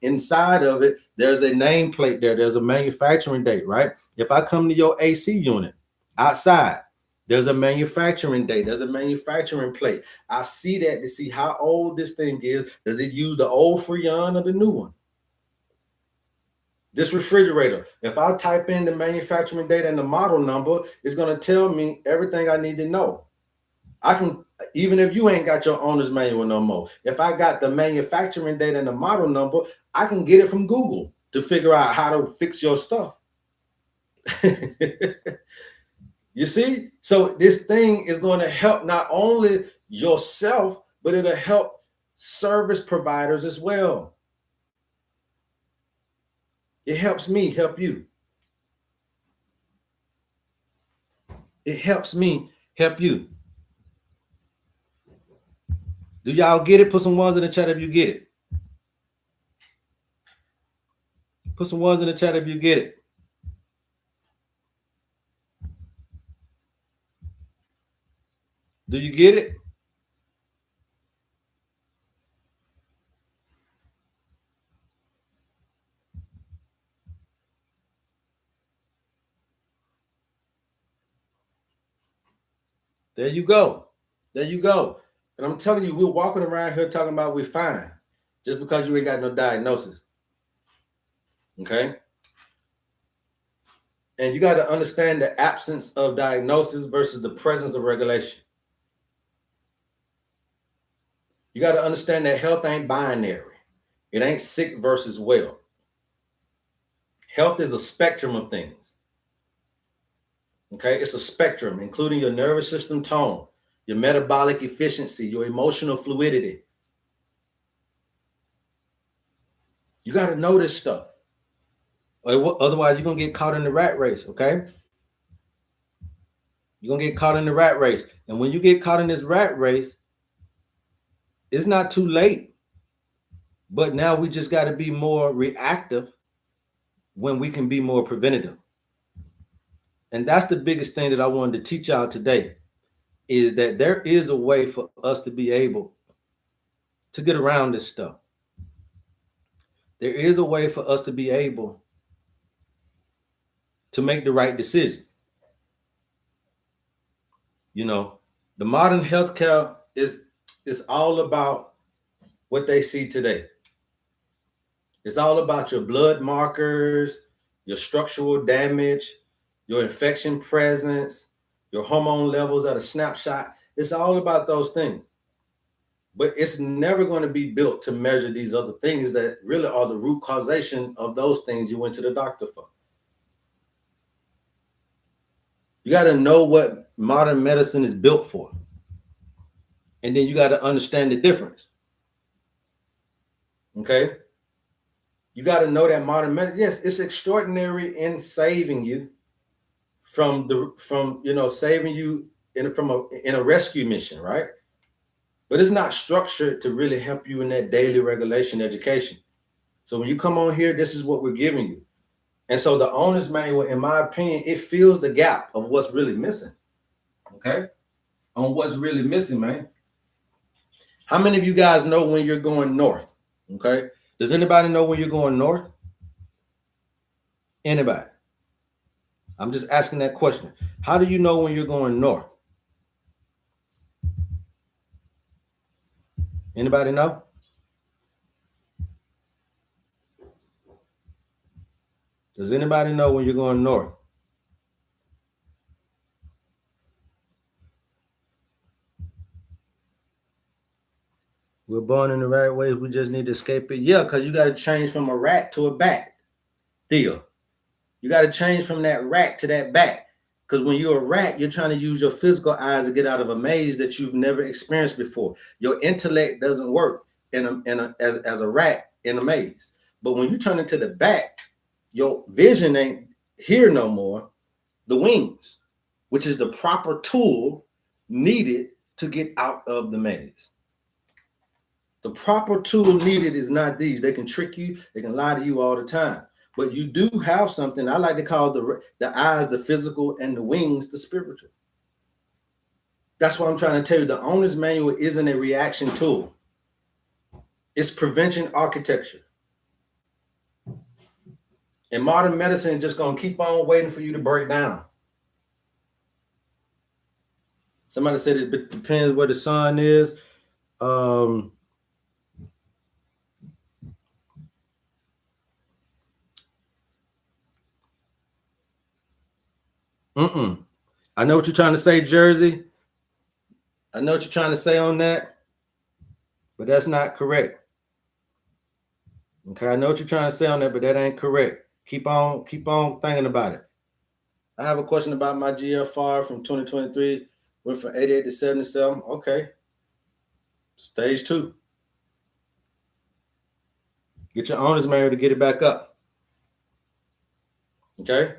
inside of it, there's a nameplate there. There's a manufacturing date, right? If I come to your AC unit outside, there's a manufacturing date. There's a manufacturing plate. I see that to see how old this thing is. Does it use the old Freon or the new one? This refrigerator, if I type in the manufacturing date and the model number, it's going to tell me everything I need to know. I can, even if you ain't got your owner's manual no more, if I got the manufacturing date and the model number, I can get it from Google to figure out how to fix your stuff. You see? So this thing is going to help not only yourself, but it'll help service providers as well. It helps me help you. It helps me help you. Do y'all get it? Put some ones in the chat if you get it. Put some ones in the chat if you get it. Do you get it? There you go. There you go. And I'm telling you, we're walking around here talking about we're fine just because you ain't got no diagnosis. Okay? And you got to understand the absence of diagnosis versus the presence of regulation. You got to understand that health ain't binary. It ain't sick versus well. Health is a spectrum of things. Okay? It's a spectrum, including your nervous system tone, your metabolic efficiency, your emotional fluidity. You got to know this stuff. Otherwise, you're going to get caught in the rat race, okay? You're going to get caught in the rat race. And when you get caught in this rat race, it's not too late. But now we just got to be more reactive when we can be more preventative. And that's the biggest thing that I wanted to teach y'all today, is that there is a way for us to be able to get around this stuff. There is a way for us to be able to make the right decisions. You know, the modern healthcare is all about what they see today. It's all about your blood markers, your structural damage, your infection presence, your hormone levels at a snapshot. It's all about those things. But it's never going to be built to measure these other things that really are the root causation of those things you went to the doctor for. You got to know what modern medicine is built for. And then you got to understand the difference. Okay? You got to know that modern medicine, yes, it's extraordinary in saving you from saving you in a rescue mission, right? But it's not structured to really help you in that daily regulation education. So when you come on here, this is what we're giving you. And so the owner's manual, in my opinion, it fills the gap of what's really missing. Okay? On what's really missing, man. How many of you guys know when you're going north? Okay? Does anybody know when you're going north? Anybody? I'm just asking that question. How do you know when you're going north? Anybody know? Does anybody know when you're going north? We're born in the right way. We just need to escape it. Yeah, because you got to change from a rat to a bat. Theo, you got to change from that rat to that bat. Because when you're a rat, you're trying to use your physical eyes to get out of a maze that you've never experienced before. Your intellect doesn't work as a rat in a maze. But when you turn into the bat, your vision ain't here no more. The wings, which is the proper tool needed to get out of the maze. The proper tool needed is not these. They can trick you. They can lie to you all the time. But you do have something I like to call the eyes, the physical, and the wings, the spiritual. That's what I'm trying to tell you. The owner's manual isn't a reaction tool. It's prevention architecture. And modern medicine is just going to keep on waiting for you to break down. Somebody said it depends where the sun is. I know what you're trying to say, Jersey. I know what you're trying to say on that, but that's not correct. Okay, I know what you're trying to say on that, but that ain't correct. Keep on thinking about it. I have a question about my GFR from 2023. Went from 88 to 77. Okay. Stage 2. Get your owner's manual to get it back up. Okay?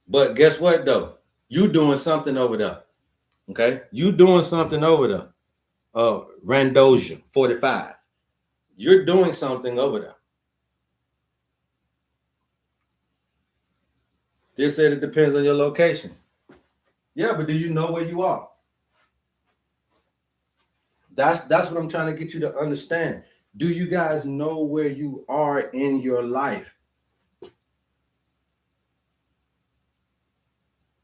But guess what, though? You doing something over there. Okay? You doing something over there. Randosian, 45. You're doing something over there. They said it depends on your location. Yeah, but do you know where you are? That's what I'm trying to get you to understand. Do you guys know where you are in your life?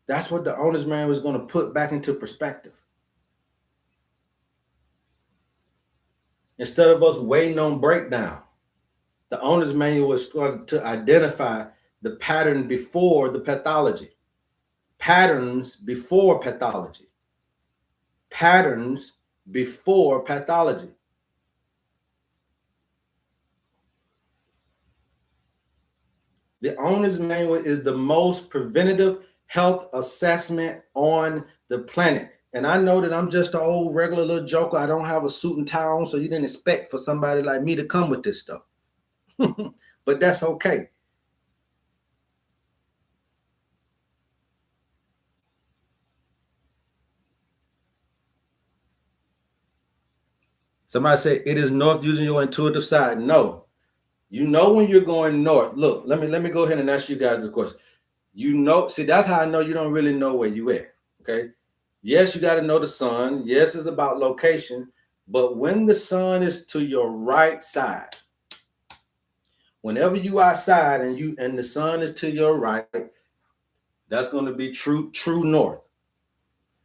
That's what the owner's manual is going to put back into perspective. Instead of us waiting on breakdown, the owner's manual is going to identify the pattern before the pathology. Patterns before pathology. Patterns before pathology. The owner's manual is the most preventative health assessment on the planet. And I know that I'm just an old regular little joker. I don't have a suit and tie on, so you didn't expect for somebody like me to come with this stuff. But that's okay. Somebody said it is north using your intuitive side. No. You know when you're going north. Look, let me go ahead and ask you guys this question. You know, see, that's how I know you don't really know where you at. Okay. Yes, you got to know the sun. Yes, it's about location. But when the sun is to your right side, whenever you outside and the sun is to your right, that's going to be true north.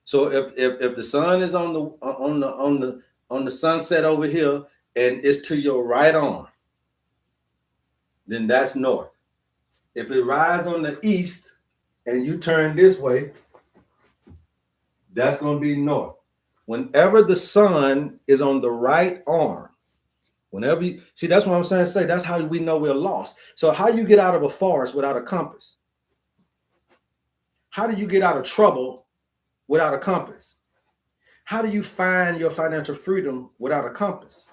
So if the sun is on the sunset over here and it's to your right arm, then that's north. If it rises on the east and you turn this way, that's going to be north. Whenever the sun is on the right arm, whenever you see, that's what I'm saying. Say that's how we know we're lost. So how you get out of a forest without a compass? How do you get out of trouble without a compass? How do you find your financial freedom without a compass?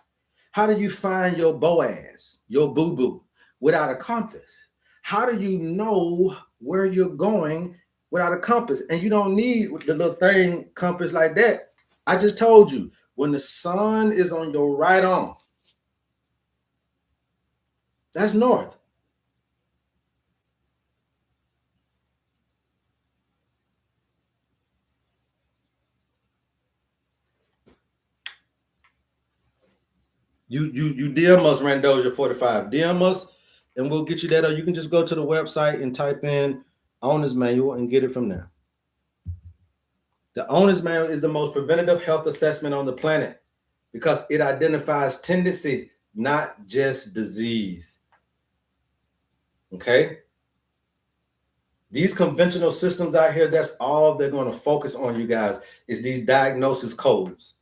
How do you find your Boaz, your boo-boo, without a compass? How do you know where you're going without a compass? And you don't need the little thing compass like that. I just told you, when the sun is on your right arm, that's north. You DM us Randosia 45. DM us and we'll get you that. Or you can just go to the website and type in owner's manual and get it from there. The owner's manual is the most preventative health assessment on the planet because it identifies tendency, not just disease. Okay? These conventional systems out here, that's all they're going to focus on, you guys, is these diagnosis codes.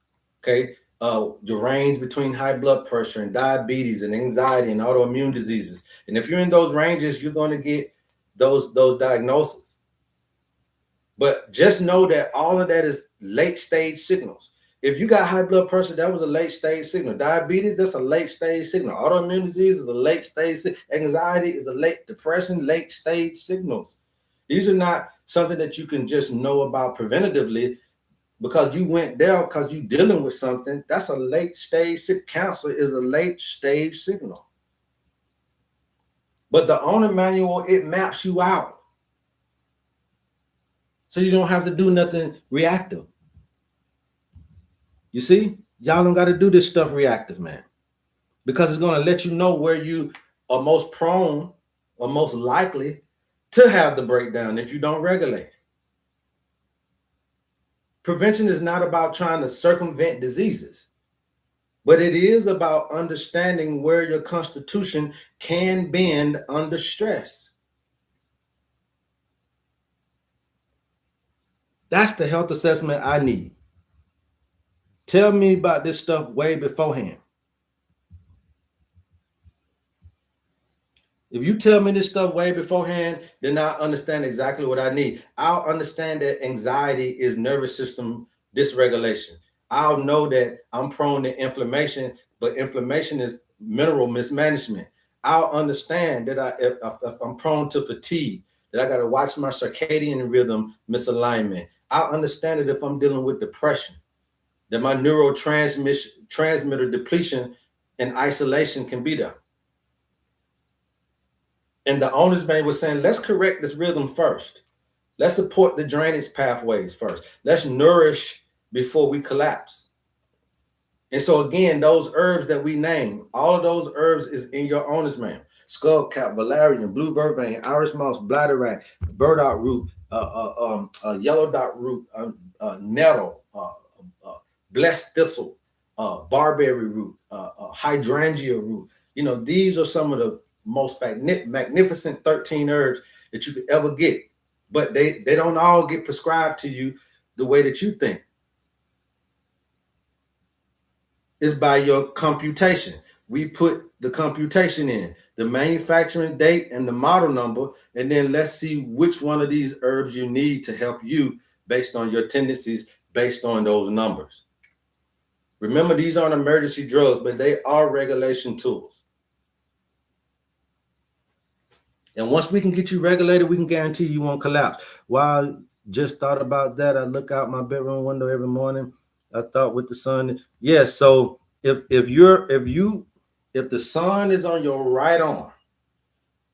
Okay? the range between high blood pressure and diabetes and anxiety and autoimmune diseases. And if you're in those ranges, you're going to get those diagnoses. But just know that all of that is late stage signals. If you got high blood pressure, that was a late stage signal. Diabetes, that's a late stage signal. Autoimmune disease is a late stage. Anxiety is a late depression, late stage signals. These are not something that you can just know about preventatively because you went there because you're dealing with something. That's a late stage. Cancer is a late stage signal. But the owner manual, it maps you out. So you don't have to do nothing reactive. You see, y'all don't got to do this stuff reactive, man, because it's going to let you know where you are most prone or most likely to have the breakdown if you don't regulate. Prevention is not about trying to circumvent diseases, but it is about understanding where your constitution can bend under stress. That's the health assessment I need. Tell me about this stuff way beforehand. If you tell me this stuff way beforehand, then I understand exactly what I need. I'll understand that anxiety is nervous system dysregulation. I'll know that I'm prone to inflammation, but inflammation is mineral mismanagement. I'll understand that if I'm prone to fatigue, that I got to watch my circadian rhythm misalignment. I'll understand it if I'm dealing with depression, that my neurotransmitter depletion and isolation can be there. And the owner's manual was saying, let's correct this rhythm first. Let's support the drainage pathways first. Let's nourish before we collapse. And so again, those herbs that we name, all of those herbs is in your owner's manual. Skullcap, valerian, blue vervain, Irish moss, bladderwrack, burdock root, yellow dot root, nettle, blessed thistle, barberry root, hydrangea root. You know, these are some of the most magnificent 13 herbs that you could ever get, but they don't all get prescribed to you the way that you think. It's by your computation. We put the computation in, the manufacturing date and the model number, and then let's see which one of these herbs you need to help you based on your tendencies, based on those numbers. Remember, these aren't emergency drugs, but they are regulation tools. And once we can get you regulated, we can guarantee you won't collapse. While I just thought about that, I look out my bedroom window every morning. I thought with the sun. Yes. So if the sun is on your right arm,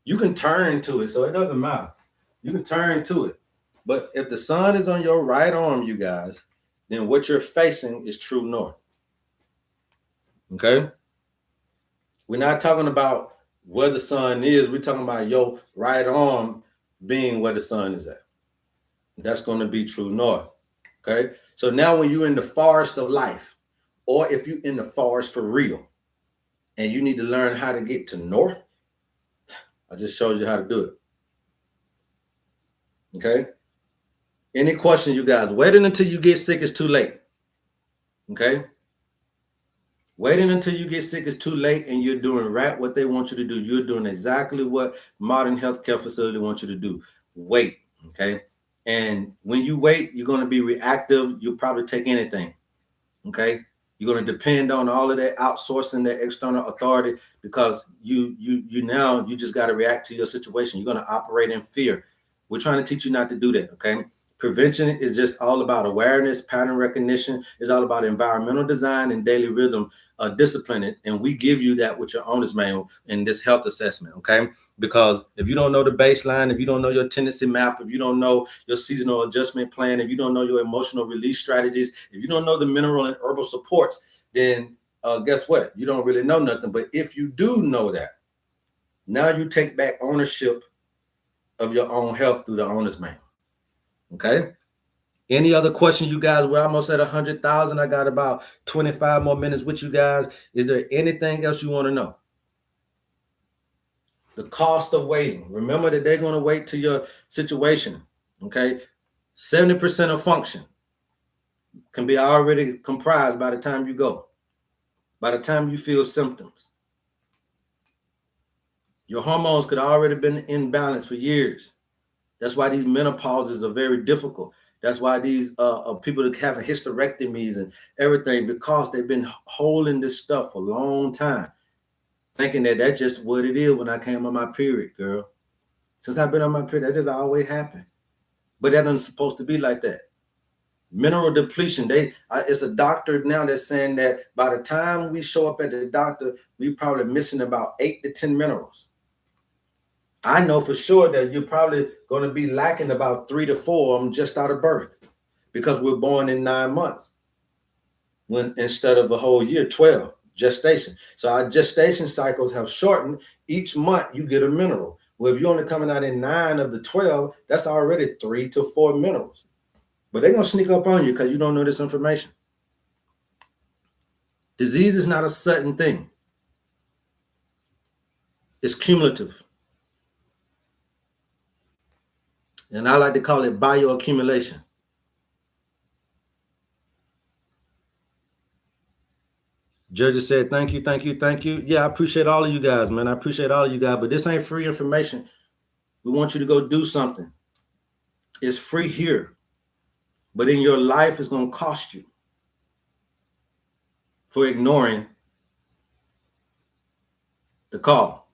you can turn to it. So it doesn't matter. You can turn to it. But if the sun is on your right arm, you guys, then what you're facing is true north. Okay. We're not talking about where the sun is. We're talking about your right arm being where the sun is at. That's going to be true north. Okay. So now when you're in the forest of life, or if you're in the forest for real, and you need to learn how to get to north, I just showed you how to do it. Okay. Any questions, you guys? Waiting until you get sick is too late. Okay. Waiting until you get sick is too late, and you're doing right what they want you to do. You're doing exactly what modern healthcare facility wants you to do. Wait, okay? And when you wait, you're going to be reactive. You'll probably take anything, okay? You're going to depend on all of that outsourcing, that external authority, because you just got to react to your situation. You're going to operate in fear. We're trying to teach you not to do that, okay? Prevention is just all about awareness, pattern recognition. It's all about environmental design and daily rhythm discipline. And we give you that with your owner's manual in this health assessment, okay? Because if you don't know the baseline, if you don't know your tendency map, if you don't know your seasonal adjustment plan, if you don't know your emotional release strategies, if you don't know the mineral and herbal supports, then guess what? You don't really know nothing. But if you do know that, now you take back ownership of your own health through the owner's manual. Okay. Any other questions, you guys? We're almost at 100,000. I got about 25 more minutes with you guys. Is there anything else you want to know? The cost of waiting. Remember that they're going to wait to your situation. Okay. 70% of function can be already comprised by the time you go. By the time you feel symptoms, your hormones could have already been in balance for years. That's why these menopauses are very difficult. That's why these people that have hysterectomies and everything, because they've been holding this stuff for a long time, thinking that that's just what it is when I came on my period, girl. Since I've been on my period, that just always happened. But that isn't supposed to be like that. Mineral depletion. It's a doctor now that's saying that by the time we show up at the doctor, we probably missing about 8 to 10 minerals. I know for sure that you're probably going to be lacking about 3 to 4 of them just out of birth, because we're born in 9 months when instead of a whole year, 12 gestation. So our gestation cycles have shortened. Each month you get a mineral. Well, if you're only coming out in 9 of the 12, that's already 3 to 4 minerals. But they're going to sneak up on you because you don't know this information. Disease is not a sudden thing. It's cumulative. And I like to call it bioaccumulation. Judge said, thank you, thank you, thank you. Yeah, I appreciate all of you guys, man. I appreciate all of you guys, but this ain't free information. We want you to go do something. It's free here, but in your life, it's going to cost you for ignoring the call.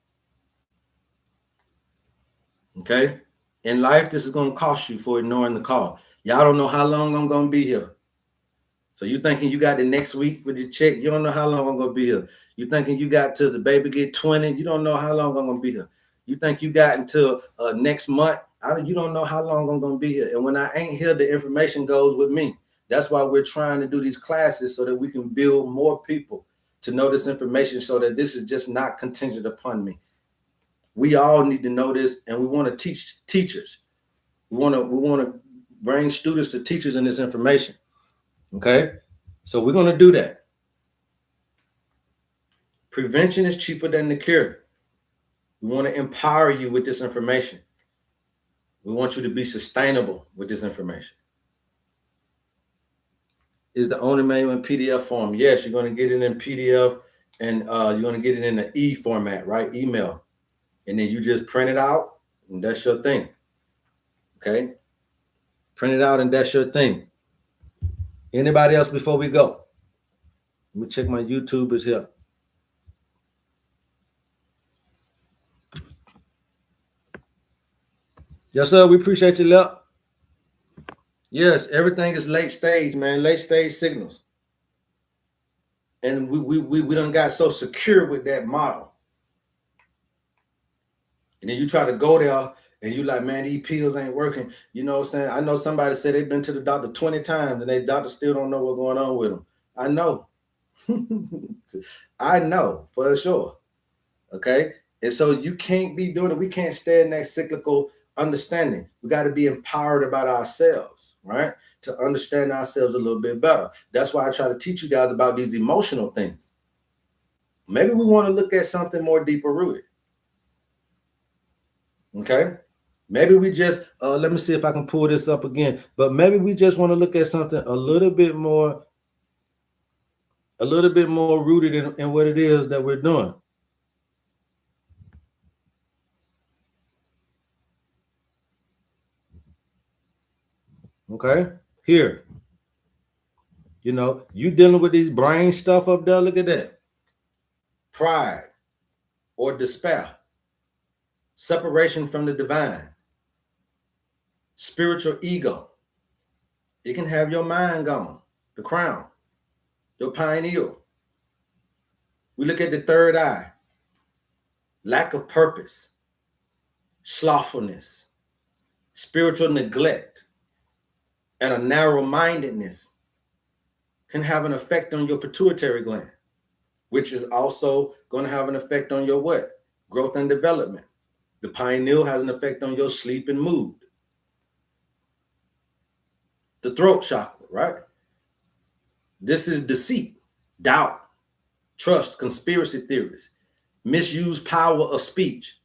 Okay? In life, this is going to cost you for ignoring the call. Y'all don't know how long I'm going to be here. So you thinking you got the next week with your check, you don't know how long I'm going to be here. You thinking you got till the baby get 20, you don't know how long I'm going to be here. You think you got until next month, you don't know how long I'm going to be here. And when I ain't here, the information goes with me. That's why we're trying to do these classes, so that we can build more people to know this information, so that this is just not contingent upon me. We all need to know this, and we want to teach teachers. We want to bring students to teachers in this information. Okay, so we're going to do that. Prevention is cheaper than the cure. We want to empower you with this information. We want you to be sustainable with this information. Is the only manual in PDF form? Yes, you're going to get it in PDF, and you're going to get it in the E format, right? Email. And then you just print it out, and that's your thing. Okay? Print it out, and that's your thing. Anybody else before we go? Let me check my YouTubers here. Yes, sir. We appreciate you, Lep. Yes, everything is late stage, man. Late stage signals. And we done got so secure with that model. And then you try to go there and you like, man, these pills ain't working. You know what I'm saying? I know somebody said they've been to the doctor 20 times and their doctor still don't know what's going on with them. I know. I know for sure. Okay. And so you can't be doing it. We can't stay in that cyclical understanding. We got to be empowered about ourselves, right? To understand ourselves a little bit better. That's why I try to teach you guys about these emotional things. Maybe we want to look at something more deeper rooted. Okay. Maybe we just, let me see if I can pull this up again, but maybe we just want to look at something a little bit more rooted in what it is that we're doing. Okay. Here, you know, you dealing with these brain stuff up there. Look at that. Pride or despair, separation from the divine, spiritual ego. It can have your mind gone, the crown, your pineal. We look at the third eye, lack of purpose, slothfulness, spiritual neglect, and a narrow-mindedness can have an effect on your pituitary gland, which is also going to have an effect on your what? Growth and development. The pineal has an effect on your sleep and mood. The throat chakra, right? This is deceit, doubt, trust, conspiracy theories, misuse power of speech,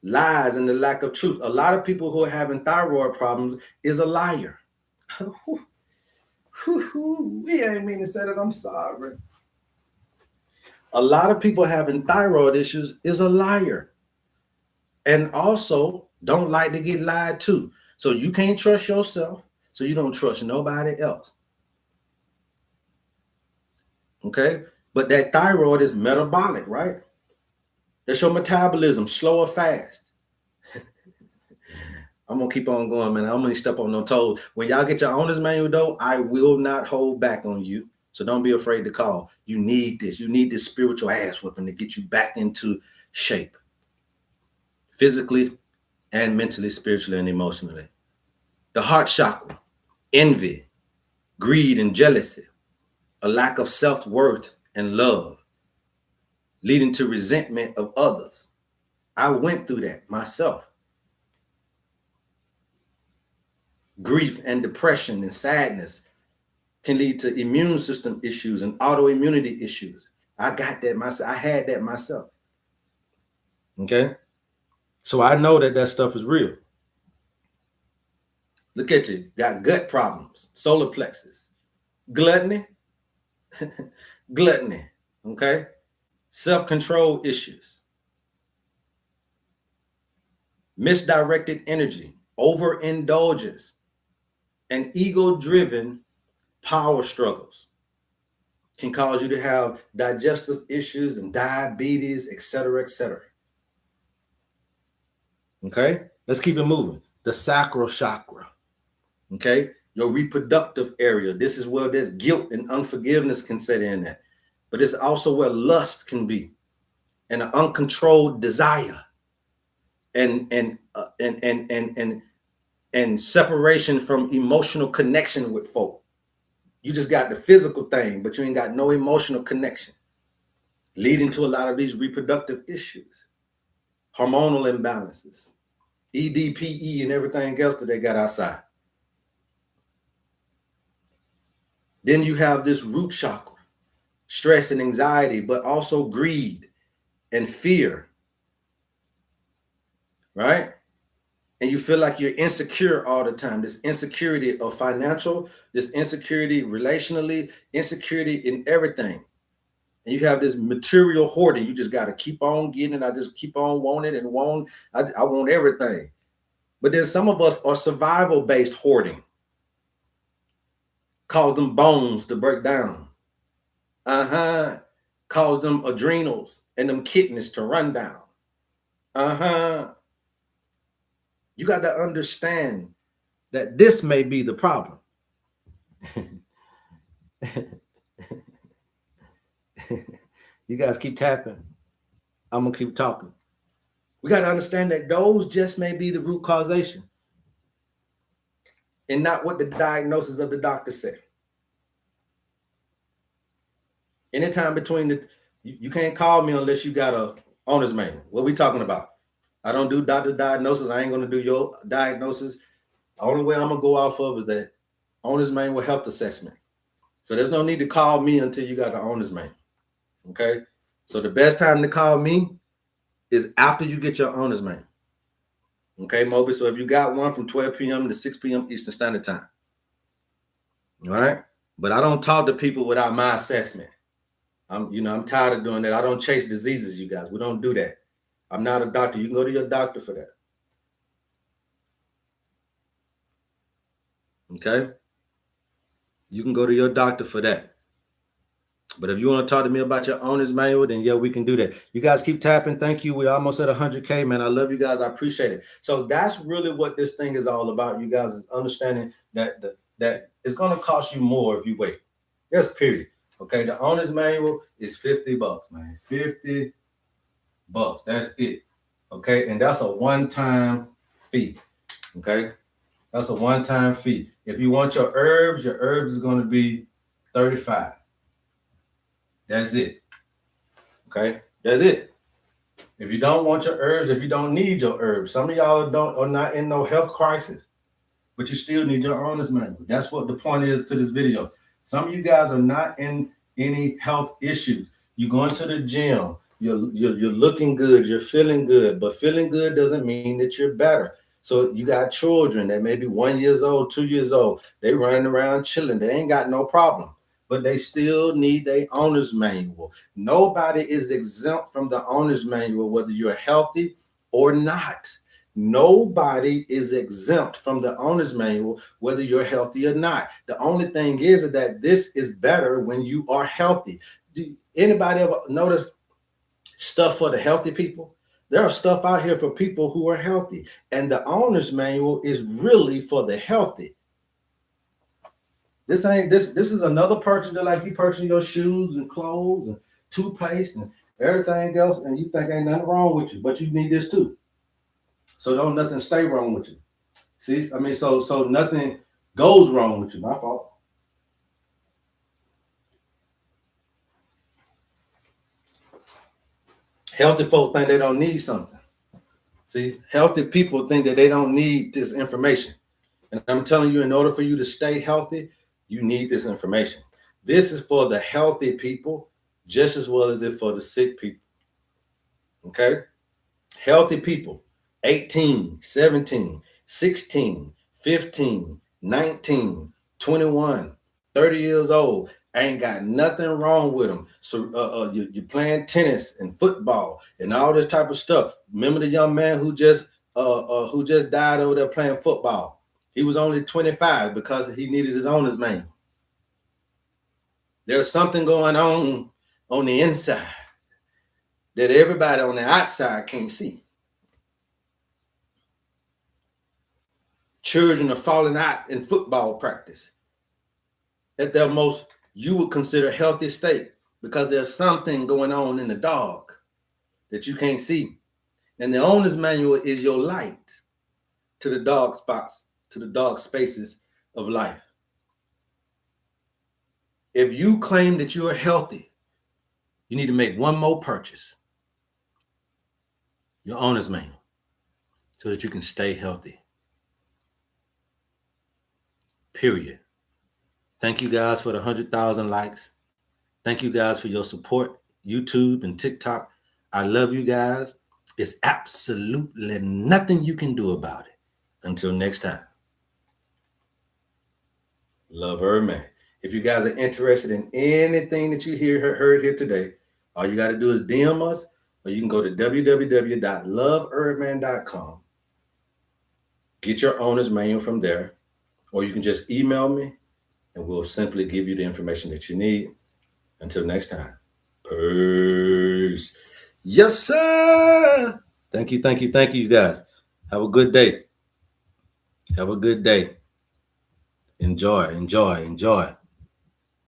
lies, and the lack of truth. A lot of people who are having thyroid problems is a liar. We ain't mean to say that. I'm sorry. a lot of people having thyroid issues is a liar. And also don't like to get lied to. So you can't trust yourself, so you don't trust nobody else. Okay? But that thyroid is metabolic, right? That's your metabolism, slow or fast. I'm gonna keep on going, man. I'm gonna step on no toes. When y'all get your owner's manual, though, I will not hold back on you. So don't be afraid to call. You need this. You need this spiritual ass whipping to get you back into shape, physically and mentally, spiritually, and emotionally. The heart chakra, envy, greed, and jealousy, a lack of self-worth and love, leading to resentment of others. I went through that myself. Grief and depression and sadness can lead to immune system issues and autoimmunity issues. I got that myself. I had that myself. Okay? So I know that that stuff is real. Look at you. Got gut problems, solar plexus, gluttony, gluttony, okay? Self-control issues, misdirected energy, overindulgence, and ego-driven power struggles can cause you to have digestive issues and diabetes, etc., etc. Okay? Let's keep it moving. The sacral chakra, okay? Your reproductive area. This is where there's guilt and unforgiveness can set in there. But it's also where lust can be, and an uncontrolled desire, and separation from emotional connection with folk. You just got the physical thing, but you ain't got no emotional connection, leading to a lot of these reproductive issues, hormonal imbalances, EDPE, and everything else that they got outside. Then you have this root chakra, stress and anxiety, but also greed and fear, right? And you feel like you're insecure all the time. This insecurity of financial, this insecurity relationally, insecurity in everything. And you have this material hoarding. You just got to keep on getting it. I just keep on wanting and want. I want everything. But then some of us are survival-based hoarding. Cause them bones to break down. Cause them adrenals and them kidneys to run down. You got to understand that this may be the problem. You guys keep tapping. I'm going to keep talking. We got to understand that those just may be the root causation and not what the diagnosis of the doctor said. Anytime between the, you can't call me unless you got a owner's manual. What are we talking about? I don't do doctor's diagnosis. I ain't going to do your diagnosis. The only way I'm going to go off of is that owner's manual health assessment. So there's no need to call me until you got the owner's manual. Okay? So the best time to call me is after you get your owner's manual. Okay, Moby? So if you got one from 12 p.m. to 6 p.m. Eastern Standard Time. All right? But I don't talk to people without my assessment. I'm tired of doing that. I don't chase diseases, you guys. We don't do that. I'm not a doctor. You can go to your doctor for that. Okay? You can go to your doctor for that. But if you want to talk to me about your owner's manual, then yeah, we can do that. You guys keep tapping. Thank you. We're almost at 100K, man. I love you guys. I appreciate it. So that's really what this thing is all about. You guys is understanding that that it's going to cost you more if you wait. That's period. Okay, the owner's manual is $50, man. $50. That's it. Okay, and that's a one-time fee. Okay, that's a one-time fee. If you want your herbs is going to be $35. That's it. Okay, that's it. If you don't want your herbs, if you don't need your herbs, some of y'all are not in no health crisis, but you still need your owner's manual. That's what the point is to this video. Some of you guys are not in any health issues. You're going to the gym. You're looking good. You're feeling good. But feeling good doesn't mean that you're better. So you got children that may be 1 year old, 2 years old. They running around chilling. They ain't got no problem. but they still need their owner's manual. Nobody is exempt from the owner's manual, whether you're healthy or not. Nobody is exempt from the owner's manual, whether you're healthy or not. The only thing is that this is better when you are healthy. Do anybody ever notice stuff for the healthy people? There are stuff out here for people who are healthy, and the owner's manual is really for the healthy. This ain't this. This is another purchase that like you purchasing your shoes and clothes and toothpaste and everything else, and you think ain't nothing wrong with you, but you need this too. So don't nothing stay wrong with you. See, I mean, so nothing goes wrong with you. My fault. Healthy folk think they don't need something. See, healthy people think that they don't need this information. And I'm telling you, in order for you to stay healthy, you need this information. This is for the healthy people just as well as it for the sick people. Okay? Healthy people, 18, 17, 16, 15, 19, 21, 30 years old, ain't got nothing wrong with them. So you're playing tennis and football and all this type of stuff. Remember the young man who just died over there playing football? He was only 25 because he needed his owner's manual. There's something going on the inside that everybody on the outside can't see. Children are falling out in football practice at their most you would consider healthy state because there's something going on in the dark that you can't see. And the owner's manual is your light to the dark spots, to the dark spaces of life. If you claim that you are healthy, you need to make one more purchase, your owner's manual, so that you can stay healthy. Period. Thank you guys for the 100,000 likes. Thank you guys for your support, YouTube and TikTok. I love you guys. It's absolutely nothing you can do about it. Until next time. Love HerbMan. If you guys are interested in anything that you heard here today, all you got to do is DM us, or you can go to www.loveherbman.com. Get your owner's manual from there, or you can just email me, and we'll simply give you the information that you need. Until next time. Peace. Yes, sir. Thank you, you guys. Have a good day. Have a good day. Enjoy.